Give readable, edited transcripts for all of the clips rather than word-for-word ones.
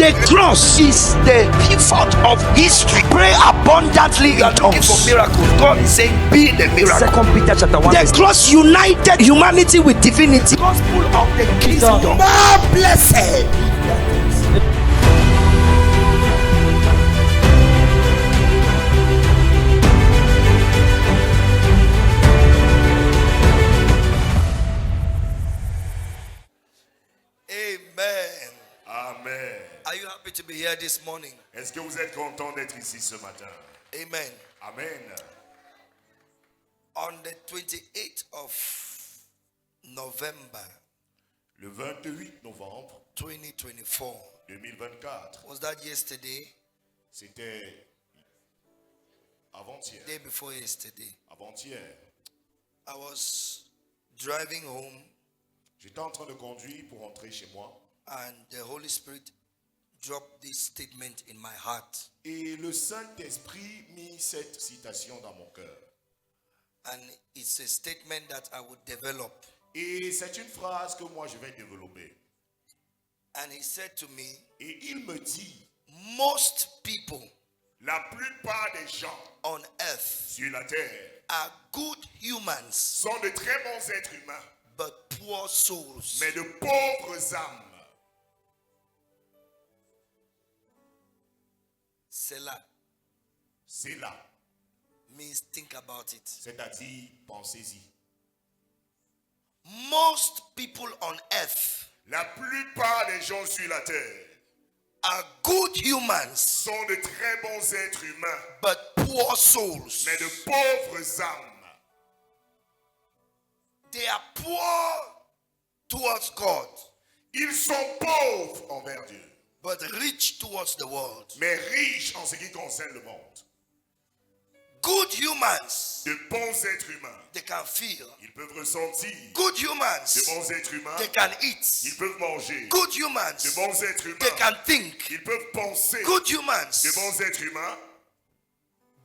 The cross is the pivot of history. Pray abundantly in tongues. For miracles, God is saying, be the miracle. 2 Peter chapter 1. The cross united humanity with divinity. Gospel of the kingdom. More blessed. Amen. Amen. Are you happy to be here this morning? Est-ce que vous êtes content d'être ici ce matin? Amen. Amen. On the 28th of November, Le 28 novembre 2024. 2024, Was that yesterday? c'était avant-hier. Day before yesterday. Avant-hier, I was driving home j'étais en train de conduire pour rentrer chez moi and the Holy Spirit dropped this statement in my heart. et le Saint-Esprit mit cette citation dans mon cœur. And it's a statement that I would develop. Et c'est une phrase que moi je vais développer. And he said to me, Et il me dit, most people la plupart des gens on earth sur la terre are good humans, sont de très bons êtres humains, but poor souls. mais de pauvres âmes. Selah C'est là, means think about it. c'est-à-dire pensez-y. Most people on earth La plupart des gens sur la terre are good humans, sont de très bons êtres humains, but poor souls. mais de pauvres âmes. They are poor towards God, Ils sont pauvres envers Dieu, but rich towards the world. mais riches en ce qui concerne le monde. Good humans, De bons êtres humains, they can feel. ils peuvent ressentir. Good De humans, bons êtres humains, they can eat. ils peuvent manger. Good De humans, bons êtres they humains, can think. ils peuvent penser. Good De humans, bons êtres humains,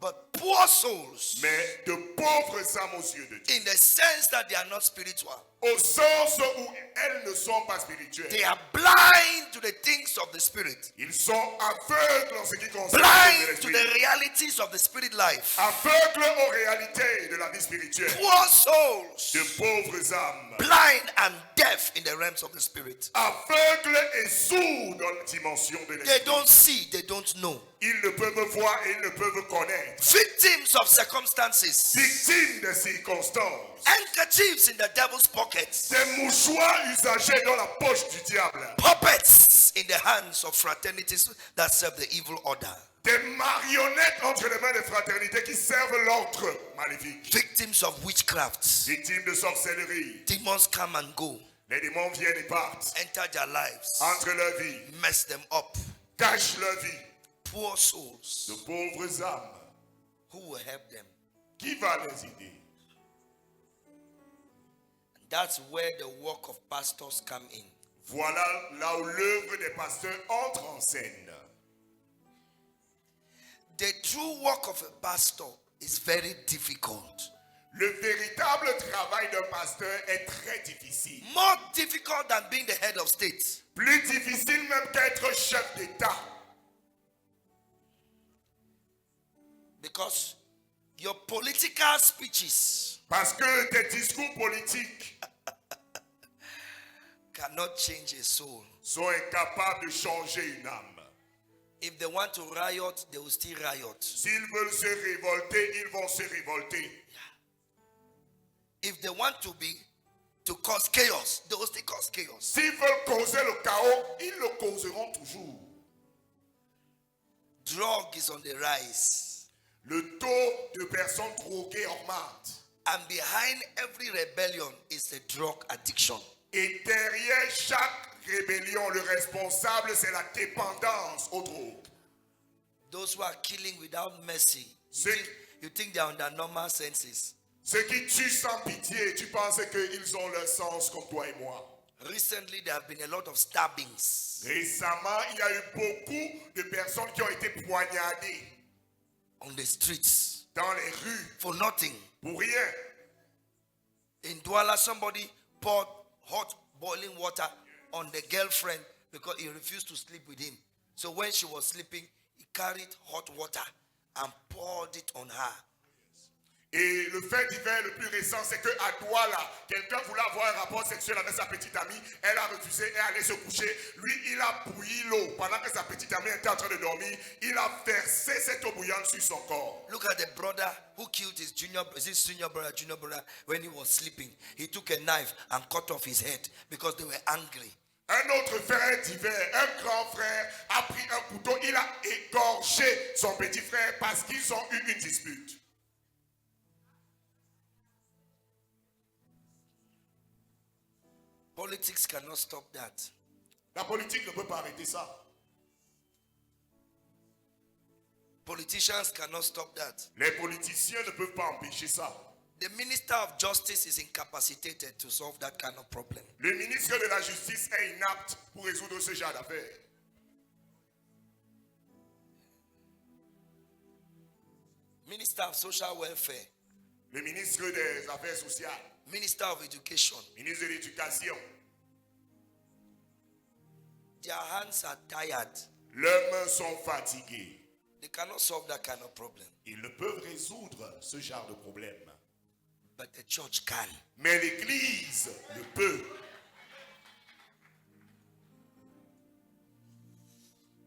but poor souls, mais de pauvres âmes aux yeux de Dieu. in the sense that they are not spiritual. Au sens où elles ne sont pas spirituelles. They are blind to the things of the spirit, Ils sont aveugles en ce qui concerne blind to l'esprit. the realities of the spirit life. Aveugles aux réalités de la vie spirituelle. Poor souls, De pauvres âmes. blind and deaf in the realms of the spirit. Aveugles et sourds dans la dimension de They l'esprit. don't see, they don't know. Ils ne peuvent voir et ils ne peuvent connaître. Victims of circumstances, Victimes des circonstances. handkerchiefs in the devil's pockets, Des mouchoirs usagés dans la poche du diable. puppets in the hands of fraternities that serve the evil order. Des marionnettes entre les mains des fraternités qui servent l'ordre maléfique. Victims of witchcraft. Victimes de sorcellerie. Demons come and go, Les démons viennent et partent. enter their lives, Entre leur vie. mess them up. Cachent leur vie. Poor souls, De pauvres âmes. who will help them? Qui va les aider? That's where the work of pastors come in. Voilà là où l'œuvre des pasteurs entre en scène. The true work of a pastor is very difficult. Le véritable travail d'un pasteur est très difficile. More difficult than being the head of state. Plus difficile même qu'être chef d'État. Because your political speeches Parce que tes discours politiques cannot change a soul. sont incapables de changer une âme. If they want to riot, they will still riot. S'ils veulent se révolter, ils vont se révolter. If they want to cause chaos, they will still cause chaos. S'ils veulent causer le chaos, ils le causeront toujours. Drug is on the rise. Le taux de personnes droguées augmente. And behind every rebellion is the drug addiction. Et derrière chaque rébellion, le responsable, c'est la dépendance aux drogues. Those who are killing without mercy, Ceux, you think they are under normal senses. ceux qui tuent sans pitié, tu penses qu'ils ont leur sens comme toi et moi. Recently, there have been a lot of stabbings Récemment, il y a eu beaucoup de personnes qui ont été poignardées on the streets dans les rues for nothing. pour rien. In Douala, somebody poured hot boiling water on the girlfriend because he refused to sleep with him. So when she was sleeping, he carried hot water and poured it on her. Et le fait divers le plus récent, c'est que à Douala, quelqu'un voulait avoir un rapport sexuel avec sa petite amie. Elle a refusé et allait se coucher. Lui, il a bouilli l'eau. Pendant que sa petite amie était en train de dormir, il a versé cette eau bouillante sur son corps. Look at the brother who killed his junior brother when he was sleeping. He took a knife and cut off his head because they were angry. Un autre frère divers, un grand frère, a pris un couteau. Il a égorgé son petit frère parce qu'ils ont eu une dispute. Politics cannot stop that. La politique ne peut pas arrêter ça. Politicians cannot stop that. Les politiciens ne peuvent pas empêcher ça. The Minister of Justice is incapacitated to solve that kind of problem. Le ministre de la Justice est inapte pour résoudre ce genre d'affaires. Minister of Social Welfare, Le ministre des Affaires sociales, Minister of Education, ministre de l'Éducation, their hands are tired. leurs mains sont fatiguées. They cannot solve that kind of problem. Ils ne peuvent résoudre ce genre de problème. But the church can. Mais l'Église le peut.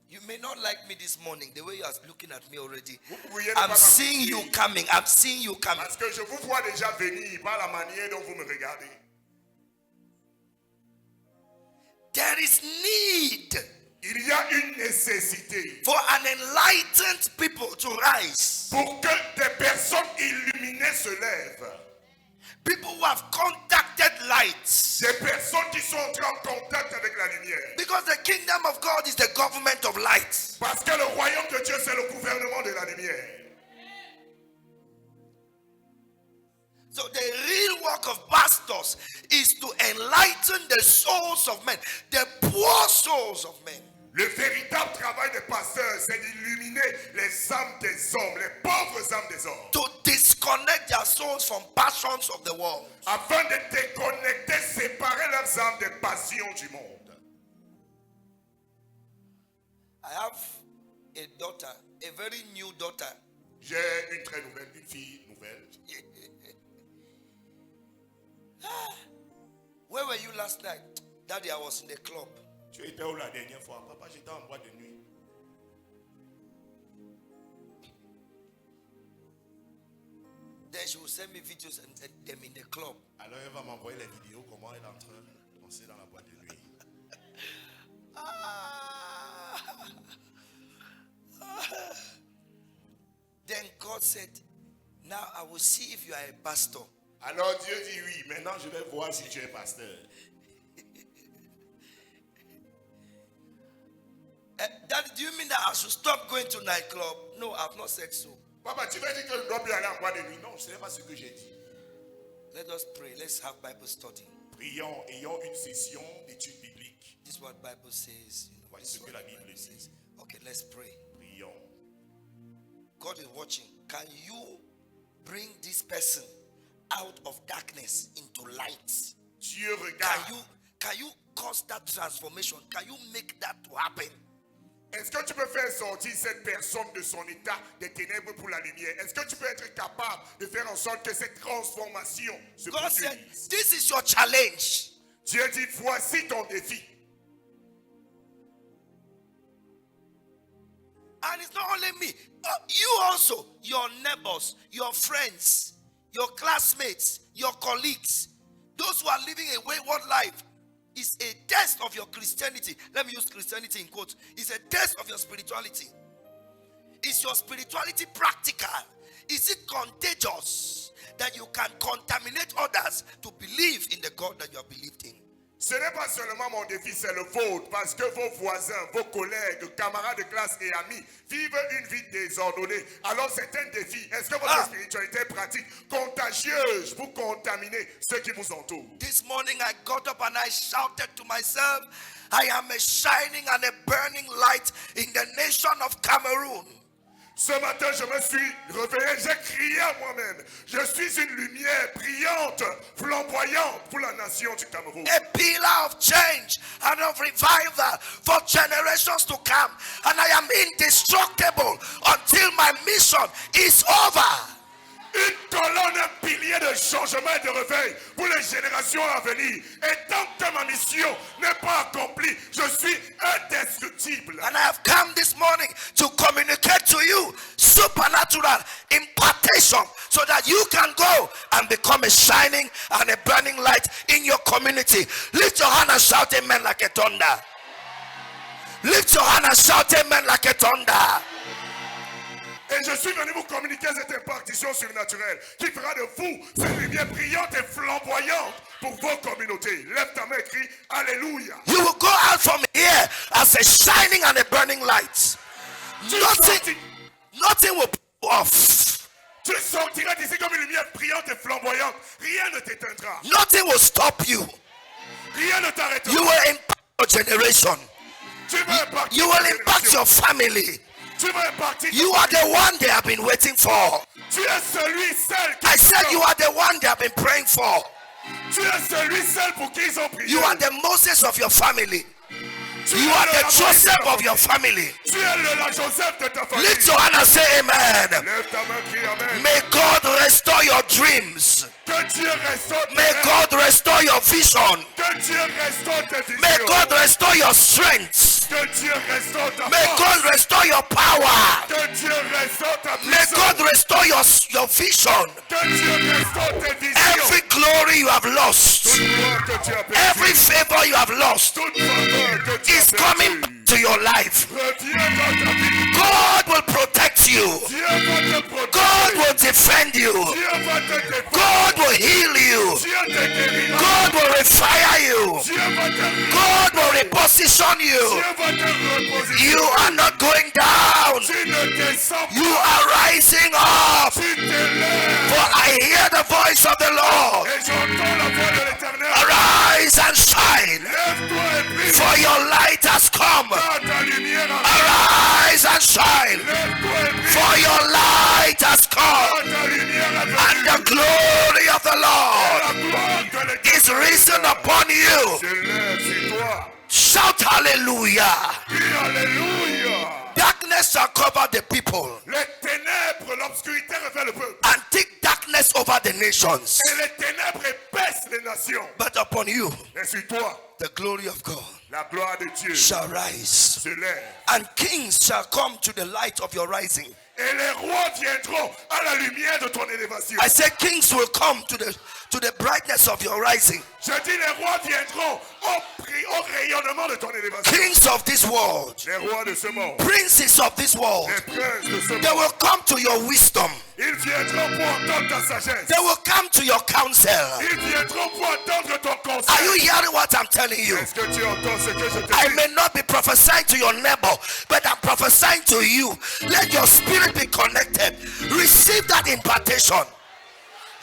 You may not like me this morning, the way you are looking at me already. Vous pourriez ne I'm pas seeing you m'apprécier coming. I'm seeing you coming. parce que je vous vois déjà venir par la manière dont vous me regardez. There is need Il y a une nécessité for an enlightened people to rise. pour que des personnes illuminées se lèvent. People who have contacted lights. Des personnes qui sont entrées en contact avec la lumière. Because the kingdom of God is the government of light. Parce que le royaume de Dieu, c'est le gouvernement de la lumière. So the real work of pastors is to enlighten the souls of men, the poor souls of men. Le véritable travail des pasteurs, c'est d'illuminer les âmes des hommes, les pauvres âmes des hommes, To disconnect their souls from passions of the world. afin de déconnecter, séparer leurs âmes des passions du monde. I have a daughter, a very new daughter. J'ai une très nouvelle, une fille nouvelle. Where were you last night? Daddy, I was in the club. Tu étais où la dernière fois? Papa, j'étais en boîte de nuit. Then she will send me videos and them in the club. Alors elle va m'envoyer les vidéos comment elle est en train de danser dans la boîte de nuit. Then God said, now I will see if you are a pastor. Alors Dieu dit oui, maintenant je vais voir si tu es pasteur. Daddy, do you mean that I should stop going to nightclub? No, I've not said so. Papa, tu m'as dit que je ne dois plus aller en boîte de nuit. Non, ce n'est pas ce que j'ai dit. Let us pray. Let's have Bible study. Prions, ayons une session d'études bibliques. This is what Bible says. Voici This ce is que what la Bible Bible says. dit. Okay, let's pray. Prions. God is watching. Can you bring this person out of darkness into light? Dieu regarde. Can you cause that transformation? Can you make that to happen? Est-ce que tu peux faire sortir cette personne de son état des ténèbres pour la lumière? Est-ce que tu peux être capable de faire en sorte que cette transformation se God said, produise? this is your challenge. Dieu dit, voici ton défi. And it's not only me. You also, your neighbors, your friends, your classmates, your colleagues, those who are living a wayward life, is a test of your Christianity. Let me use Christianity in quotes. It's a test of your spirituality. Is your spirituality practical? Is it contagious that you can contaminate others to believe in the God that you have believed in? Ce n'est pas seulement mon défi, c'est le vôtre, parce que vos voisins, vos collègues, camarades de classe et amis vivent une vie désordonnée. Alors c'est un défi. Est-ce que votre spiritualité est pratique, contagieuse pour contaminer ceux qui vous entourent? This morning I got up and I shouted to myself, I am a shining and a burning light in the nation of Cameroon. Ce matin, je me suis réveillé, j'ai crié à moi-même. Je suis une lumière brillante, flamboyante pour la nation du Cameroun. A pillar of change and of revival for generations to come. And I am indestructible until my mission is over. Une colonne, un pilier de changement et de réveil pour les générations à venir. Et tant que ma mission n'est pas accomplie, je suis indestructible. And I have come this morning to communicate to you supernatural impartation so that you can go and become a shining and a burning light in your community. Lift your hand and shout amen like a thunder. Lift your hand and shout amen like a thunder. Et je suis venu vous communiquer cette impartition surnaturelle qui fera de vous cette lumière brillante et flamboyante pour vos communautés. Lève ta main et crie Alléluia. You will go out from here as a shining and a burning light. Nothing will put you off. Tu sortiras d'ici comme une lumière brillante et flamboyante. Rien ne t'éteindra. Nothing will stop you. Rien ne t'arrêtera. You will impact your generation. Tu vas impacter You ta will impact génération. your family. Tu vas impacter. You are the one they have been waiting for. Tu es celui seul I qui said you are the one they have been praying for. Tu es celui seul pour qui ils ont prié. You are the Moses of your family. Tu You es are le the Abraham Joseph de of ta your famille. family. Tu es la Joseph de ta famille. Lift your hand and say amen. Lève ta main, crie Amen. May God restore your dreams. Que Dieu restaure tes May rêves. God restore your vision. Que Dieu restaure tes visions. May God restore your strength. Que Dieu restaure ta May force. God restore your power. Que Dieu restaure ta May puissance. God restore your vision. Que Dieu restaure tes visions. Every glory you have lost, Toute gloire que tu as perdue. every favor you have lost Toute faveur que tu is as coming perdue. back to your life. Reviens dans ta vie. God will protect you. Dieu va te protéger. God will defend you. Dieu va te défendre. God will heal you. Dieu te guérira. God will refire you. Dieu va te God will reposition Dieu you. va te repositionner. You are not going down. Tu ne descends pas. You are rising up. Tu t'élèves. For I hear the voice of the Lord. Et j'entends la voix de l'Éternel. Arise and shine. Lève-toi et brille. For your light has come. Car ta lumière a Arise and shine. Lève-toi et brille. For your light has come. Car ta lumière a And the glory of the Lord La gloire de l'Éternel is risen upon you. se lève sur toi. Shout hallelujah. Crie Alléluia. Darkness shall cover the people, Les ténèbres, l'obscurité revêt le peuple. and thick darkness over the nations. Et les ténèbres épaissent les nations. But upon you, Et sur toi, the glory of God la gloire de Dieu shall rise, se lève. and kings shall come to the light of your rising. Et les rois viendront à la lumière de ton élévation. I said kings will come to the brightness of your rising. Je dis les rois viendront au rayonnement de ton élévation. Kings of this world, Les rois de ce monde, princes of this world, les princes de ce they monde, will come to your wisdom. ils viendront pour entendre ta sagesse. They will come to your counsel. Ils viendront pour entendre ton Are conseil. you hearing what I'm telling you? Est-ce que tu entends ce que je te I dis? may not be prophesying to your neighbor, but I'm prophesying to you. Let your spirit be connected. Receive that impartation.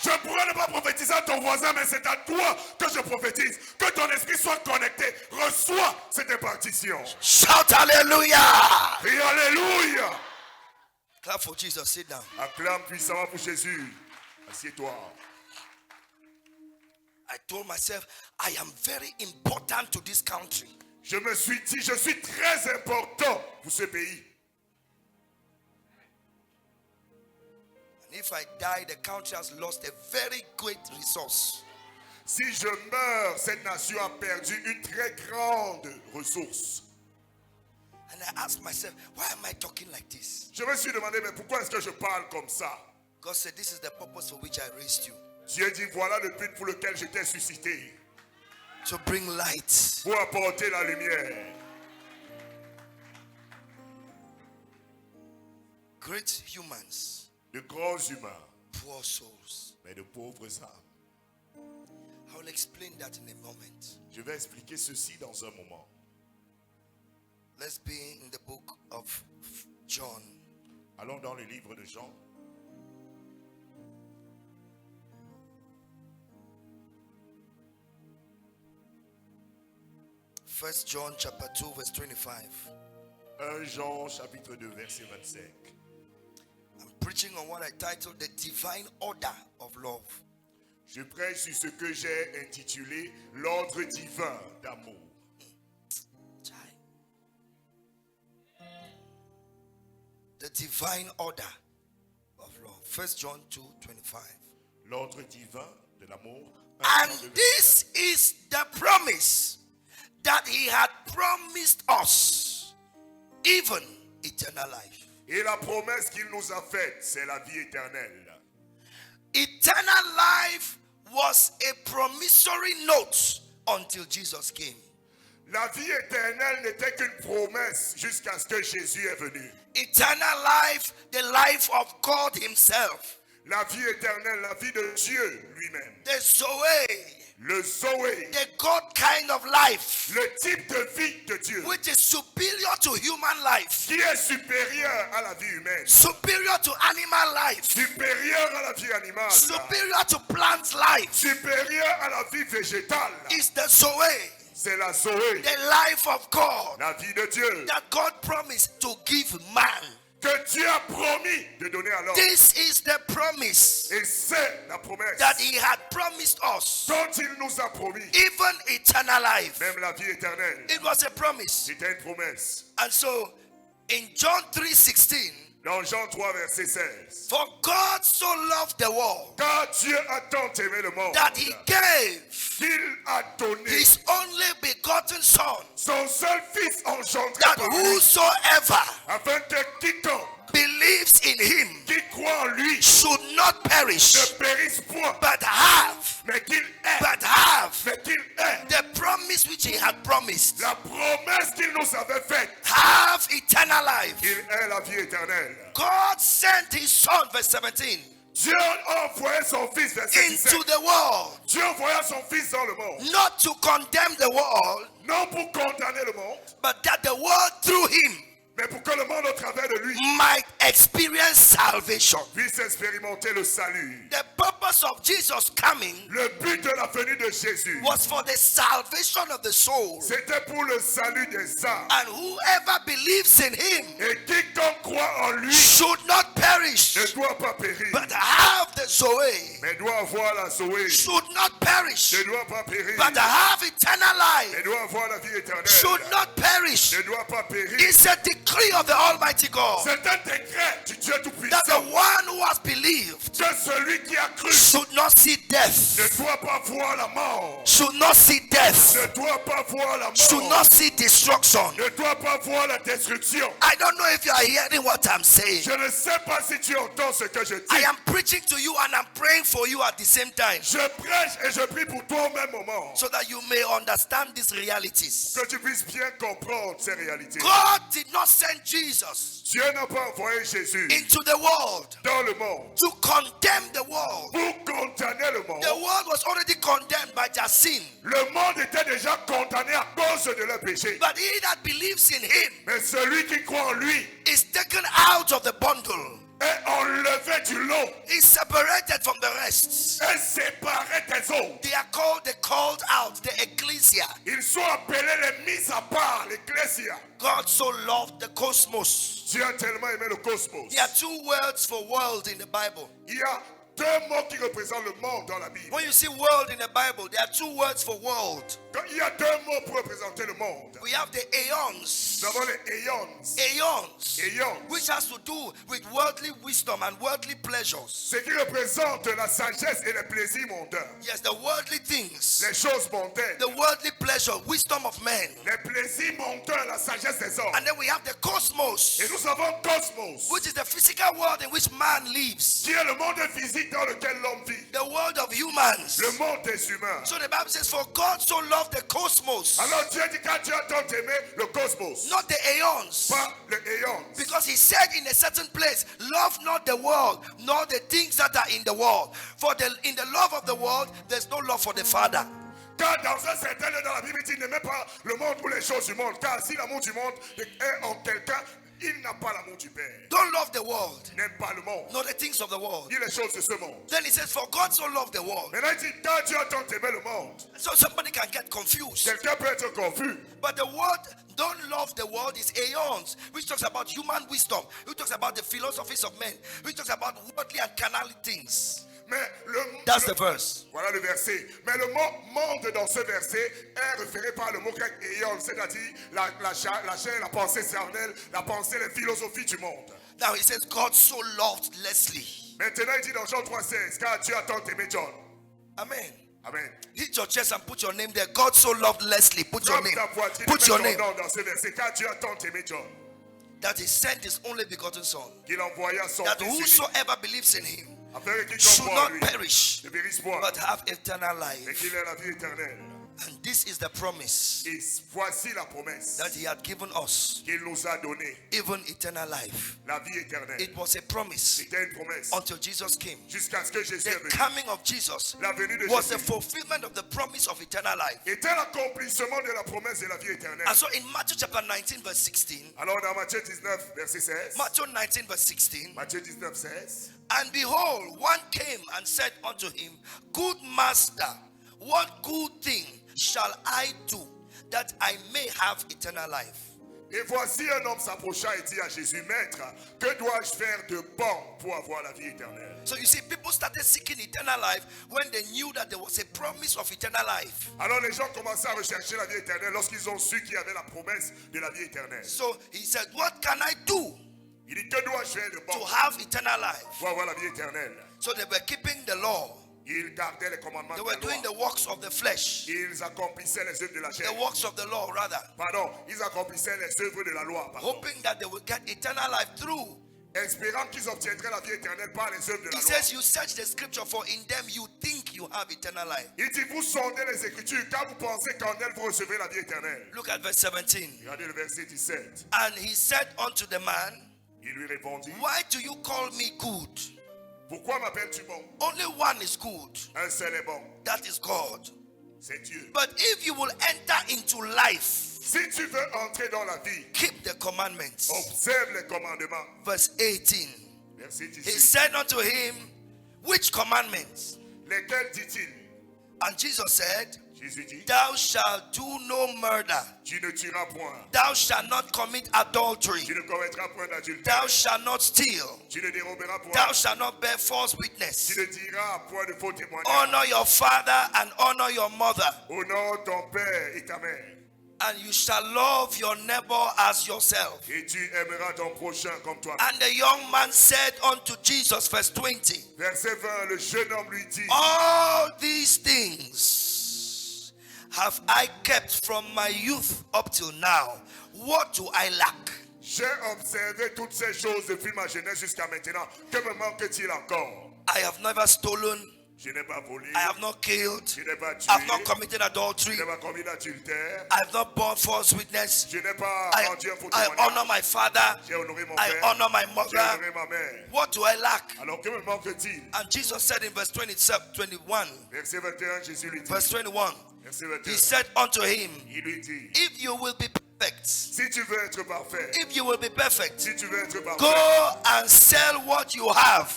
Je pourrais ne pas prophétiser à ton voisin, mais c'est à toi que je prophétise. Que ton esprit soit connecté. Reçois cette impartition. Shout hallelujah. Et Alléluia. Clap for Jesus. Sit down. Acclame puissamment pour Jésus. Assieds-toi. I told myself, I am very important to this country. Je me suis dit, je suis très important pour ce pays. And if I die, the country has lost a very great resource. Si je meurs, cette nation a perdu une très grande ressource. And I asked myself, why am I talking like this? Je me suis demandé, mais pourquoi est-ce que je parle comme ça? God said, this is the purpose for which I raised you. Dieu dit, voilà le but pour lequel je t'ai suscité. To bring light. Pour apporter la lumière. Great humans, De grands humains, poor souls. mais de pauvres âmes. I will explain that in a moment. Je vais expliquer ceci dans un moment. Let's be in the book of John. Allons dans le livre de Jean. First John chapter 2 verse 25. 1 Jean chapitre 2 verset 25. preaching on what I titled the divine order of love. Je prêche sur ce que j'ai intitulé l'ordre divin d'amour. The divine order of love. 1 John 2:25. L'ordre divin de l'amour. And this is the promise that he had promised us, even eternal life. Et la promesse qu'il nous a faite, c'est la vie éternelle. Eternal life was a promissory note until Jesus came. La vie éternelle n'était qu'une promesse jusqu'à ce que Jésus est venu. Eternal life, the life of God himself. La vie éternelle, la vie de Dieu lui-même. The Zoe, Le Zoé, the God kind of life, le type de vie de Dieu, which is superior to human life, qui est supérieur à la vie humaine, superior to animal life, supérieur à la vie animale, superior to plant life, supérieur à la vie végétale. is the Zoe, C'est la Zoé, the life of God la vie de Dieu, that God promised to give man. que Dieu a promis de donner à l'homme. This is the promise Et c'est la promesse that he had promised us, dont il nous a promis, even eternal life. même la vie éternelle. It was a promise. C'était une promesse. And so in John 3:16, Dans Jean 3, verset 16. for God so loved the world Car Dieu a tant aimé le monde that he gave qu'il a donné his only begotten son, son seul fils engendré that par lui, whosoever afin que quiconque believes in him qui croit en lui should not perish, ne périsse point, but have, mais qu'il ait the promise which he had promised, la promesse qu'il nous avait faite, have eternal life. qu'il ait la vie éternelle. God sent his son, verse 17, Dieu a envoyé son fils, verset 17. into the world, Dieu envoya son fils dans le monde, not to condemn the world, non pour condamner le monde, but that the world through him mais pour que le monde au travers de lui might experience salvation. puisse expérimenter le salut. The purpose of Jesus coming Le but de la venue de Jésus, was for the salvation of the soul. c'était pour le salut des âmes. And whoever believes in him Et quiconque croit en lui should not perish, ne doit pas périr, but have the Zoe. mais doit avoir la Zoé. Should not perish, Ne doit pas périr, but have eternal mais life. doit avoir la vie éternelle. Should not perish. Ne doit pas périr. It's a decree of the Almighty God C'est un décret du Dieu that Tout-Puissant the one who has believed que celui qui a cru should not see ne death, doit pas voir la mort, should not see death, ne doit pas voir la should mort, not see destruction. ne doit pas voir la destruction. I don't know if you are hearing what I'm saying. Je ne sais pas si tu entends ce que je I dis. am preaching to you and I'm praying for you at the same time, Je prêche et je prie pour toi au même moment, so that you may understand these realities. que tu puisses bien comprendre ces réalités. God did not send Jesus Dieu n'a pas envoyé Jésus into the world dans le monde to condemn the world. pour condamner le monde. The world was already condemned by their sin. Le monde était déjà condamné à cause de leur péché. But he that believes in him Mais celui qui croit en lui is taken out of the bundle. est enlevé du lot, Is separated from the rest. est séparé des autres. They are called the called out, the ecclesia. Ils sont appelés les mis à part, l'ecclésia. God so loved the cosmos. Dieu a tellement aimé le cosmos. There are two words for world in the Bible. Il y a deux mots qui représentent le monde dans la Bible. When you see world in the Bible, there are two words for world. Quand il y a deux mots pour représenter le monde. We have the aeons. Nous avons les éons. Aeons. Aeons. Which has to do with worldly wisdom and worldly pleasures. Ce qui représente la sagesse et les plaisirs mondains. Yes, the worldly things. Les choses mondaines. The worldly pleasure, wisdom of men. Les plaisirs mondains, la sagesse des hommes. And then we have the cosmos, Et nous avons cosmos, which is the physical world in which man lives. qui est le monde physique dans lequel l'homme vit. The world of humans. Le monde des humains. So the Bible says, for God so loved the cosmos, Alors Dieu dit quand Dieu a tant aimé le cosmos, not the aeons. pas les éons. Because he said in a certain place, love not the world, nor the things that are in the world. For in the love of the world, there's no love for the Father. Car dans un certain lieu dans la Bible, il n'aimait pas le monde ou les choses du monde. Car si l'amour du monde est en quelqu'un, il n'a pas l'amour du Père. Don't love the world, Il n'aime pas le monde, nor the things of the world. ni les choses de ce monde. Then he says, for God so loved the world. Maintenant, il dit, quand Dieu a tant aimé le monde, So somebody can get confused. quelqu'un peut être confus. But the word don't love the world is aeons, which talks about human wisdom, which talks about the philosophies of men, which talks about worldly and carnal things. That's the verse. Voilà le verset. Mais le mot monde dans ce verset est référé par le mot grec éon, c'est-à-dire la chair, la pensée charnelle, la pensée, les philosophies du monde. Now he says, God so loved Leslie. Maintenant, il dit dans Jean 3,16, car Dieu a tant aimé John. Amen. Amen. Hit your chest and put your name there. God so loved Leslie. Put your name. Put your name. Dans ce verset, car Dieu a tant aimé John. That he sent his only begotten son. Qu'il envoya son That fils unique, whosoever believes in him afin qu'il should croie en not lui, perish, ne périsse point, but have eternal et life. qu'il ait la vie éternelle. And this is the promise Et voici la promesse that he had given us, qu'il nous a donnée, even eternal life. la vie éternelle. It was a promise C'était une promesse until Jesus came. jusqu'à ce que Jésus est The venu. coming of Jesus La venue de was the Jésus fulfillment of the promise of eternal life. était l'accomplissement de la promesse de la vie éternelle. And so in Matthew chapter 19 verse 16, Alors dans Matthieu 19, verset 16, Matthew 19 verse 16, Matthieu 19, 16, and behold, one came and said unto him, Good master, what good thing shall I do that I may have eternal life? et voici un homme s'approcha et dit à Jésus, Maître, que dois-je faire de bon pour avoir la vie éternelle? So you see, people started seeking eternal life when they knew that there was a promise of eternal life. Alors les gens commençaient à rechercher la vie éternelle lorsqu'ils ont su qu'il y avait la promesse de la vie éternelle. So he said, what can I do Il dit, que dois-je faire de to bon have eternal life? pour avoir la vie éternelle? So they were keeping the law. Ils gardaient les commandements They de were la loi. doing the works of the flesh. Ils accomplissaient les œuvres de la chair. The works of the law, rather. Pardon, ils accomplissaient les œuvres de la loi. Pardon. Hoping that they would get eternal life through. Espérant qu'ils obtiendraient la vie éternelle par les œuvres de la He loi. says, you search the scripture, for in them you think you have eternal life. Il dit, vous sondez les Écritures, car vous pensez qu'en elles vous recevrez la vie éternelle. Look at verse 17. Regardez le verset 17. And he said unto the man, Il lui répondit, why do you call me good? pourquoi m'appelles-tu bon? Only one is good. Un seul est bon, That is God. c'est Dieu. But if you will enter into life, Si tu veux entrer dans la vie, keep the commandments. observe les commandements. Verse 18. Verset He 18. said unto him, which commandments? Lesquels dit-il? And Jesus said, Jésus dit, thou shalt do no murder. tu ne tueras point. Thou shalt not commit adultery. Tu ne commettras point d'adultère. Thou shalt not steal. Tu ne déroberas point. Thou shalt not bear false Tu witness. ne diras point de faux témoignages. Honor your father and honor your mother. Honore ton père et ta mère. And you shall love your neighbor as yourself. Et tu aimeras ton prochain comme toi. And the young man said unto Jesus, verse 20, Verset 20, le jeune homme lui dit, all these things have I kept from my youth up till now. What do I lack? j'ai observé toutes ces choses depuis ma jeunesse jusqu'à maintenant. Que me manque-t-il encore? I have never stolen. Je n'ai pas volé. I have not killed. Je n'ai pas tué. I have not committed adultery. Je n'ai pas commis d'adultère. I have not borne false witness. Je n'ai pas rendu un faux I témoignage. honor my father. J'ai honoré mon I père. honor my J'ai mother. honoré ma mère. What do I lack? Alors que me manque-t-il? And Jesus said in verse 27, 21, Verset 21, Jésus lui dit. verse 21, Verset he 21. said unto him, Il lui dit, if you will be perfect, si tu veux être parfait, if you will be perfect, si tu veux être parfait, go and sell what you have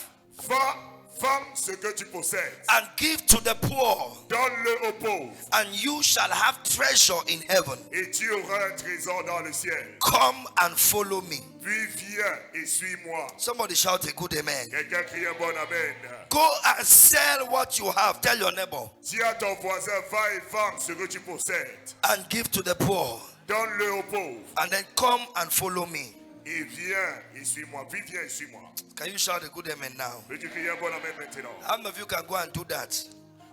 vends ce que tu possèdes. and give to the poor, Donne-le aux pauvres. and you shall have treasure in heaven. Et tu auras un trésor dans le ciel. Come and follow me. Puis viens et suis-moi. Somebody shout a good amen. Quelqu'un crie un bon amen. Go and sell what you have. Tell your neighbor. Dis à ton voisin, va et vends ce que tu possèdes. And give to the poor. Donne-le aux pauvres. And then come and follow me. Et viens et suis-moi. Puis viens et suis-moi. Can you shout a good amen now? Peux-tu crier un bon amen maintenant? How many of you can go and do that?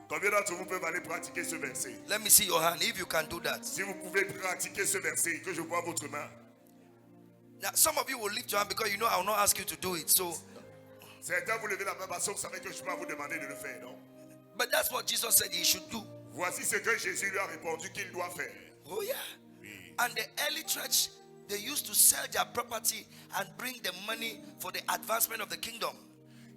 Combien d'entre vous peuvent aller pratiquer ce verset? Let me see your hand if you can do that. Si vous pouvez pratiquer ce verset, que je vois votre main. Now, some of you will lift your hand because you know I will not ask you to do it. So, Certains vous levez la main parce que vous savez que je peux vous demander de le faire, non? but that's what Jesus said he should do. Voici ce que Jésus lui a répondu qu'il doit faire. Oh yeah. Oui. And the early church, they used to sell their property and bring the money for the advancement of the kingdom.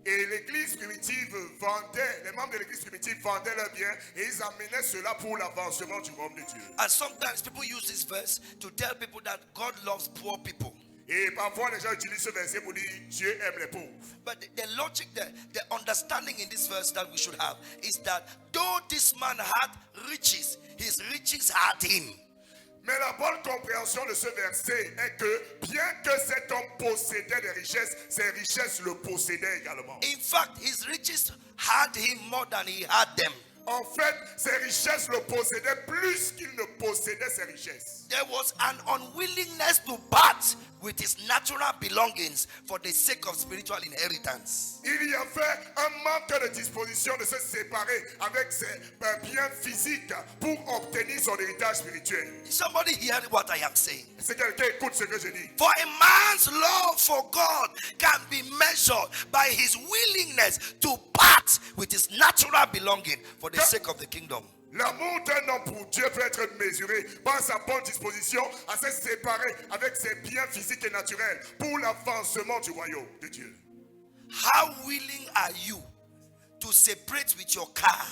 Et l'église primitive vendait, les membres de l'église primitive vendaient leurs biens et ils amenaient cela pour l'avancement du royaume de Dieu. And sometimes people use this verse to tell people that God loves poor people. Et parfois les gens utilisent ce verset pour dire Dieu aime les pauvres. But the logic, the understanding in this verse that we should have is that though this man had riches, his riches had him. Mais la bonne compréhension de ce verset est que bien que cet homme possédait des richesses, ses richesses le possédaient également. In fact, his riches had him more than he had them. En fait, ses richesses le possédaient plus qu'il ne possédait ses richesses. There was an unwillingness to part with his natural belongings for the sake of spiritual inheritance. Il y avait un manque de disposition de se séparer avec ses biens physiques pour obtenir son héritage spirituel. Is somebody hearing what I am saying? Si quelqu'un écoute ce que je dis. For a man's love for God can be measured by his willingness to part with his natural belonging for the sake of the kingdom. L'amour d'un homme pour Dieu peut être mesuré par sa bonne disposition à se séparer avec ses biens physiques et naturels pour l'avancement du royaume de Dieu. How willing are you to separate with your car,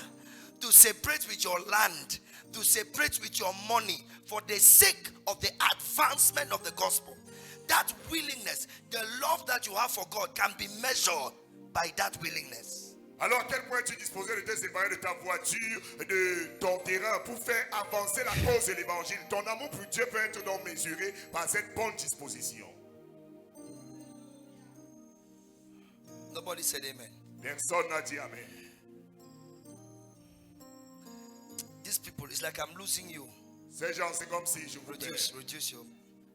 to separate with your land, to separate with your money for the sake of the advancement of the gospel? That willingness, the love that you have for God can be measured by that willingness. Alors, à quel point es-tu disposé de te séparer de ta voiture, de ton terrain pour faire avancer la cause de l'évangile? Ton amour pour Dieu peut être donc mesuré par cette bonne disposition. Nobody said amen. Personne n'a dit amen. These people, it's like I'm losing you. Ces gens, c'est comme si je vous Reduce you.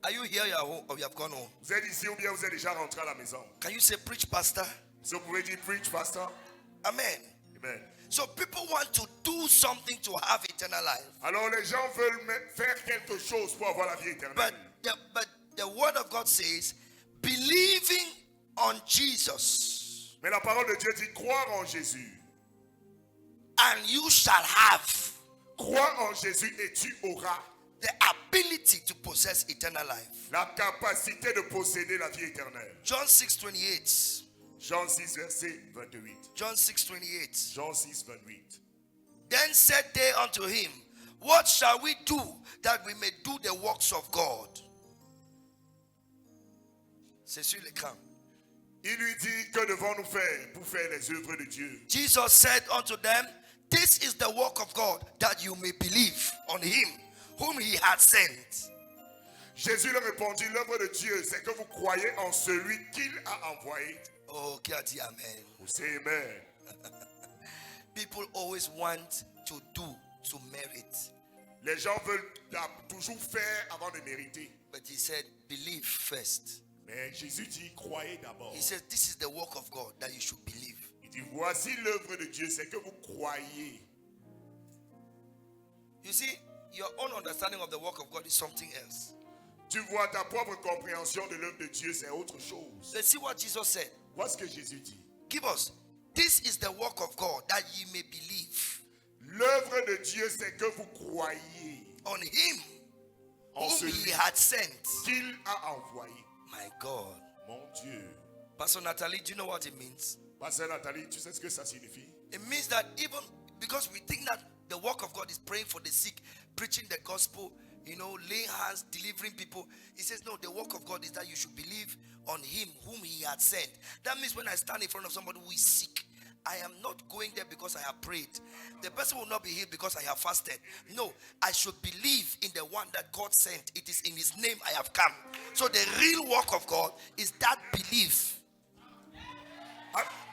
Are you here or you have gone home? Vous êtes ici ou bien vous êtes déjà rentré à la maison? Can you say preach, pastor? Si vous pouvez dire preach, pastor. Amen. Amen. So people want to do something to have eternal life. Alors les gens veulent faire quelque chose pour avoir la vie éternelle. But the word of God says, believing on Jesus, Mais la parole de Dieu dit croire en Jésus. and you shall have Crois en Jésus et tu auras the ability to possess eternal life. la capacité de posséder la vie éternelle. John 6:28. Jean 6, verset 28. John 6:28. Jean 6, 28. Then said they unto him, what shall we do that we may do the works of God? C'est sur l'écran. Il lui dit, que devons-nous faire pour faire les œuvres de Dieu? Jesus said unto them, this is the work of God, that you may believe on him whom he had sent. Jésus leur répondit, l'œuvre de Dieu, c'est que vous croyez en celui qu'il a envoyé. Oh, qui a dit amen? Vous savez, amen. People always want to do to merit. Les gens veulent toujours faire avant de mériter. But he said, believe first. Mais Jésus dit, croyez d'abord. He says, this is the work of God, that you should believe. Il dit, voici l'œuvre de Dieu, c'est que vous croyez. You see, your own understanding of the work of God is something else. Tu vois, ta propre compréhension de l'œuvre de Dieu, c'est autre chose. Let's see what Jesus said. Vois ce que Jésus dit. Give us. This is the work of God, that ye may believe L'œuvre de Dieu, c'est que vous croyez on him en whom celui he had sent. qu'il a envoyé. My God. Mon Dieu. Pastor Natalie, do you know what it means? Pasteur Nathalie, tu sais ce que ça signifie? It means that even because we think that the work of God is praying for the sick, preaching the gospel, laying hands, delivering people. He says, no, the work of God is that you should believe on him whom he had sent. That means when I stand in front of somebody who is sick, I am not going there because I have prayed. The person will not be healed because I have fasted. No, I should believe in the one that God sent. It is in his name I have come. So the real work of God is that belief.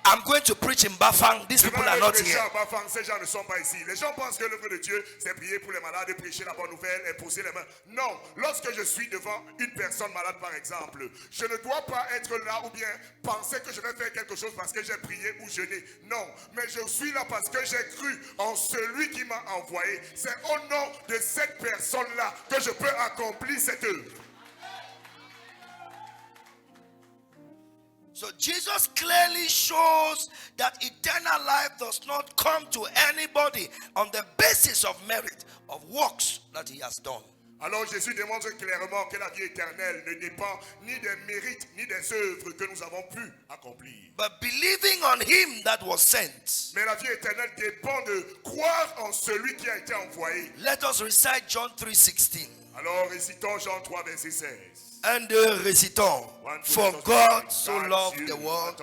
I'm going to preach in Bafang. These people are not here. Ces gens ne sont pas ici. Les gens pensent que l'œuvre de Dieu, c'est prier pour les malades, prêcher la bonne nouvelle, imposer les mains. Non, lorsque je suis devant une personne malade, par exemple, je ne dois pas être là ou bien penser que je vais faire quelque chose parce que j'ai prié ou jeûné. Non, mais je suis là parce que j'ai cru en celui qui m'a envoyé. C'est au nom de cette personne-là que je peux accomplir cette œuvre. So Jesus clearly shows that eternal life does not come to anybody on the basis of merit, of works that he has done. Alors Jésus démontre clairement que la vie éternelle ne dépend ni des mérites ni des œuvres que nous avons pu accomplir. But believing on him that was sent. Mais la vie éternelle dépend de croire en celui qui a été envoyé. Let us recite John 3:16. Alors récitons Jean 3 verset 16. And récitons. For God so loved the world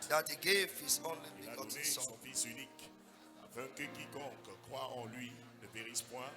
that he gave his only begotten Son. Son Fils unique, afin que quiconque croit en lui ne périsse point,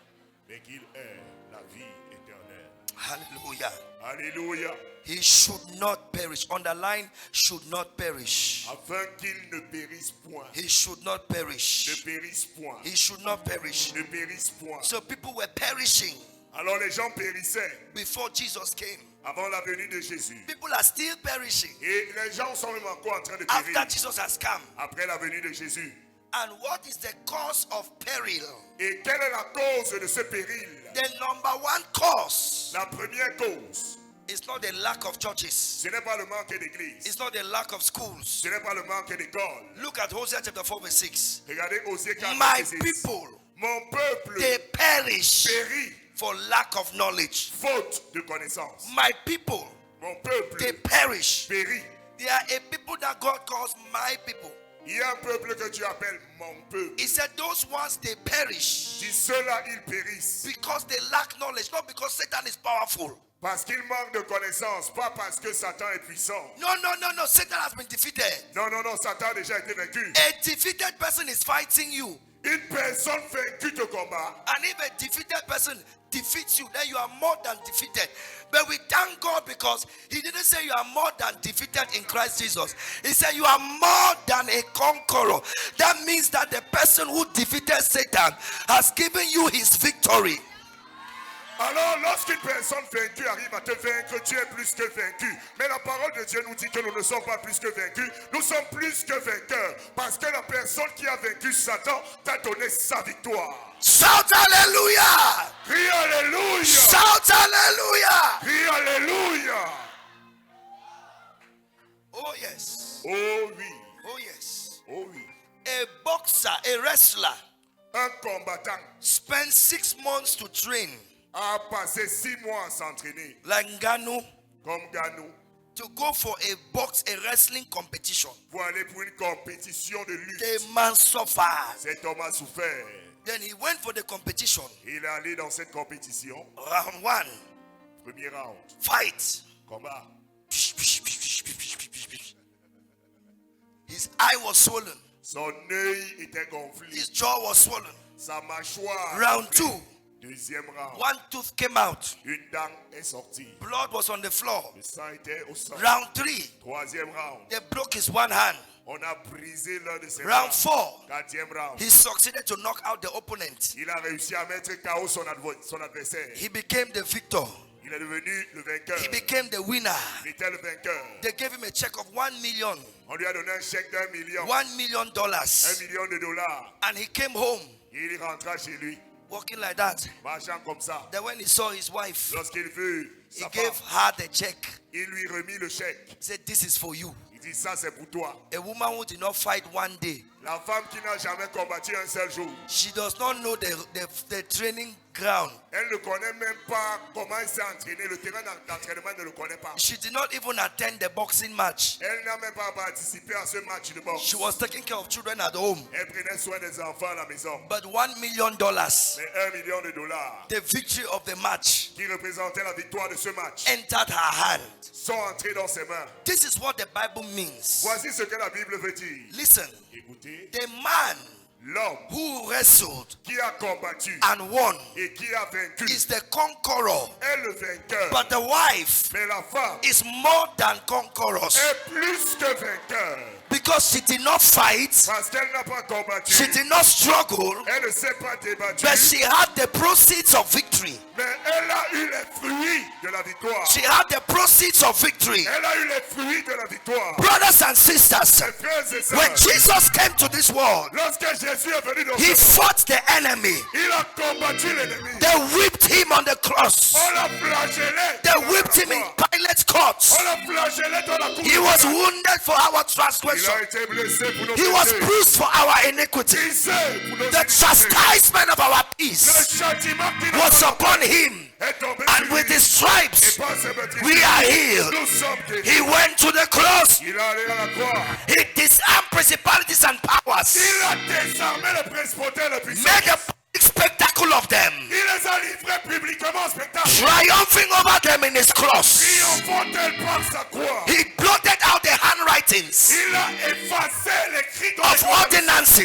mais qu'il ait la vie éternelle. Hallelujah. Alléluia. He should not perish. Underline, should not perish. Afin qu'il ne périsse point. He should not Ne perish. périsse point. He should not perish. Ne périsse point. So people were perishing Alors les gens périssaient before Jesus came. avant la venue de Jésus. People are still perishing Et les gens sont même encore en train de after périr Jesus has come. après la venue de Jésus. And what is the cause of peril? Et quelle est la cause de ce péril? The number one cause La première cause, is not the lack of churches. ce n'est pas le manque d'église. It's not the lack of schools. Ce n'est pas le manque d'école. Look at Hosea chapter 4 verse 6. Regardez Osée 4, My verset 6. people, Mon peuple they perish périt for lack of knowledge. faute de connaissance. My people, Mon peuple they perish. périt. There are a people that God calls my people. Il y a un peuple que Dieu appelle mon peuple. He said those ones they perish Si ceux-là, ils périssent because they lack knowledge, not because Satan is powerful. parce qu'ils manquent de connaissance, pas parce que Satan est puissant. No, no, no, no. Satan has been defeated. Non, non, non, Satan a déjà été vaincu. A defeated person is fighting you. Une personne vaincue te combat. And if a defeated person defeats you, then you are more than defeated. But we thank God because He didn't say you are more than defeated in Christ Jesus. He said you are more than a conqueror. That means that the person who defeated Satan has given you his victory. Alors, lorsqu'une personne vaincue arrive à te vaincre, tu es plus que vaincu. Mais la parole de Dieu nous dit que nous ne sommes pas plus que vaincus. Nous sommes plus que vainqueurs. Parce que la personne qui a vaincu Satan t'a donné sa victoire. Shout hallelujah! Crie Alléluia! Shout hallelujah! Crie Alléluia! Oh yes. Oh oui, Oh yes. oh oui. A boxer, a wrestler, Un combattant spends 6 months to train, a passé 6 mois à s'entraîner like Ngannou, comme Ganou to go for a wrestling competition. pour aller pour une compétition de lutte. The man suffered. Cet homme a souffert. Then he went for the competition. Il est allé dans cette compétition. Round 1, Premier round, fight. combat. His eye was swollen. Son œil était gonflé. His jaw was swollen. Sa mâchoire. Round 2, Deuxième round. one tooth came out. Une dent est sortie. Blood was on the floor. Le sang était au sol. Round 3, Troisième round. they broke his one hand. On a brisé l'un de ses Round bras. 4, Quatrième round. he succeeded to knock out the opponent. Il a réussi à mettre KO son adversaire. He became the victor. Il est devenu le vainqueur. He became the winner. Il était le vainqueur. They gave him a check of 1 million. On lui a donné un chèque d'1 million. $1 million. $1 million. And he came home Il rentra chez lui, walking like that. marchant comme ça. Then when he saw his wife, Lorsqu'il vit he sa gave femme, her the check. il lui remit le chèque. He said, this is for you. Il dit, ça c'est pour toi. A woman who did not fight one day. La femme qui n'a jamais combattu un seul jour. She does not know the training ground. Elle ne connaît même pas comment il s'est entraîné. Le terrain d'entraînement ne le connaît pas. She did not even attend the boxing match. Elle n'a même pas participé à ce match de boxe. She was taking care of children at home. Elle prenait soin des enfants à la maison. But $1 million, Mais $1 million, the victory of the match, qui représentait la victoire de ce match, entered her hand. sont entrés dans ses mains. This is what the Bible means. Voici ce que la Bible veut dire. Listen, Écoutez, the man l'homme who wrestled qui a combattu and won et qui a vaincu is the conqueror. est le vainqueur. But the wife Mais la femme is more than conquerors est plus que vainqueur. because she did not fight, Parce qu'elle n'a pas combattu. she did not struggle, Elle ne s'est pas débattue. but she had the proceeds of victory. Mais elle a eu les fruits de la victoire. She had the proceeds of victory. Elle a eu les fruits de la victoire. Brothers and sisters, Mes frères et when sœurs, Jesus came to this world, lorsque Jésus est venu dans he ce monde, fought the enemy. il a combattu l'ennemi. They whipped him on the cross. On l'a flagellé. They dans la whipped him in croix. Pilate's court. On l'a flagellé dans la cour. He was wounded for our Il a transgression. été blessé pour nos He was péchés. bruised for our iniquity. Brisé pour nos The iniquités. chastisement of our Le peace châtiment qui nous was upon him, est tombé and sur with lui. his stripes Et par ses meurtrissures, we are healed. nous sommes guéris. He went to the cross. Il est allé à la croix. He disarmed principalities and powers. Il a désarmé les principautés et les puissances. Made a public spectacle of them. Il les a livrés publiquement. publiquement en spectacle. triumphing over them in his cross. Triomphant-elle par sa croix. He blotted out the handwritings Il a effacé l'écrit of ordinances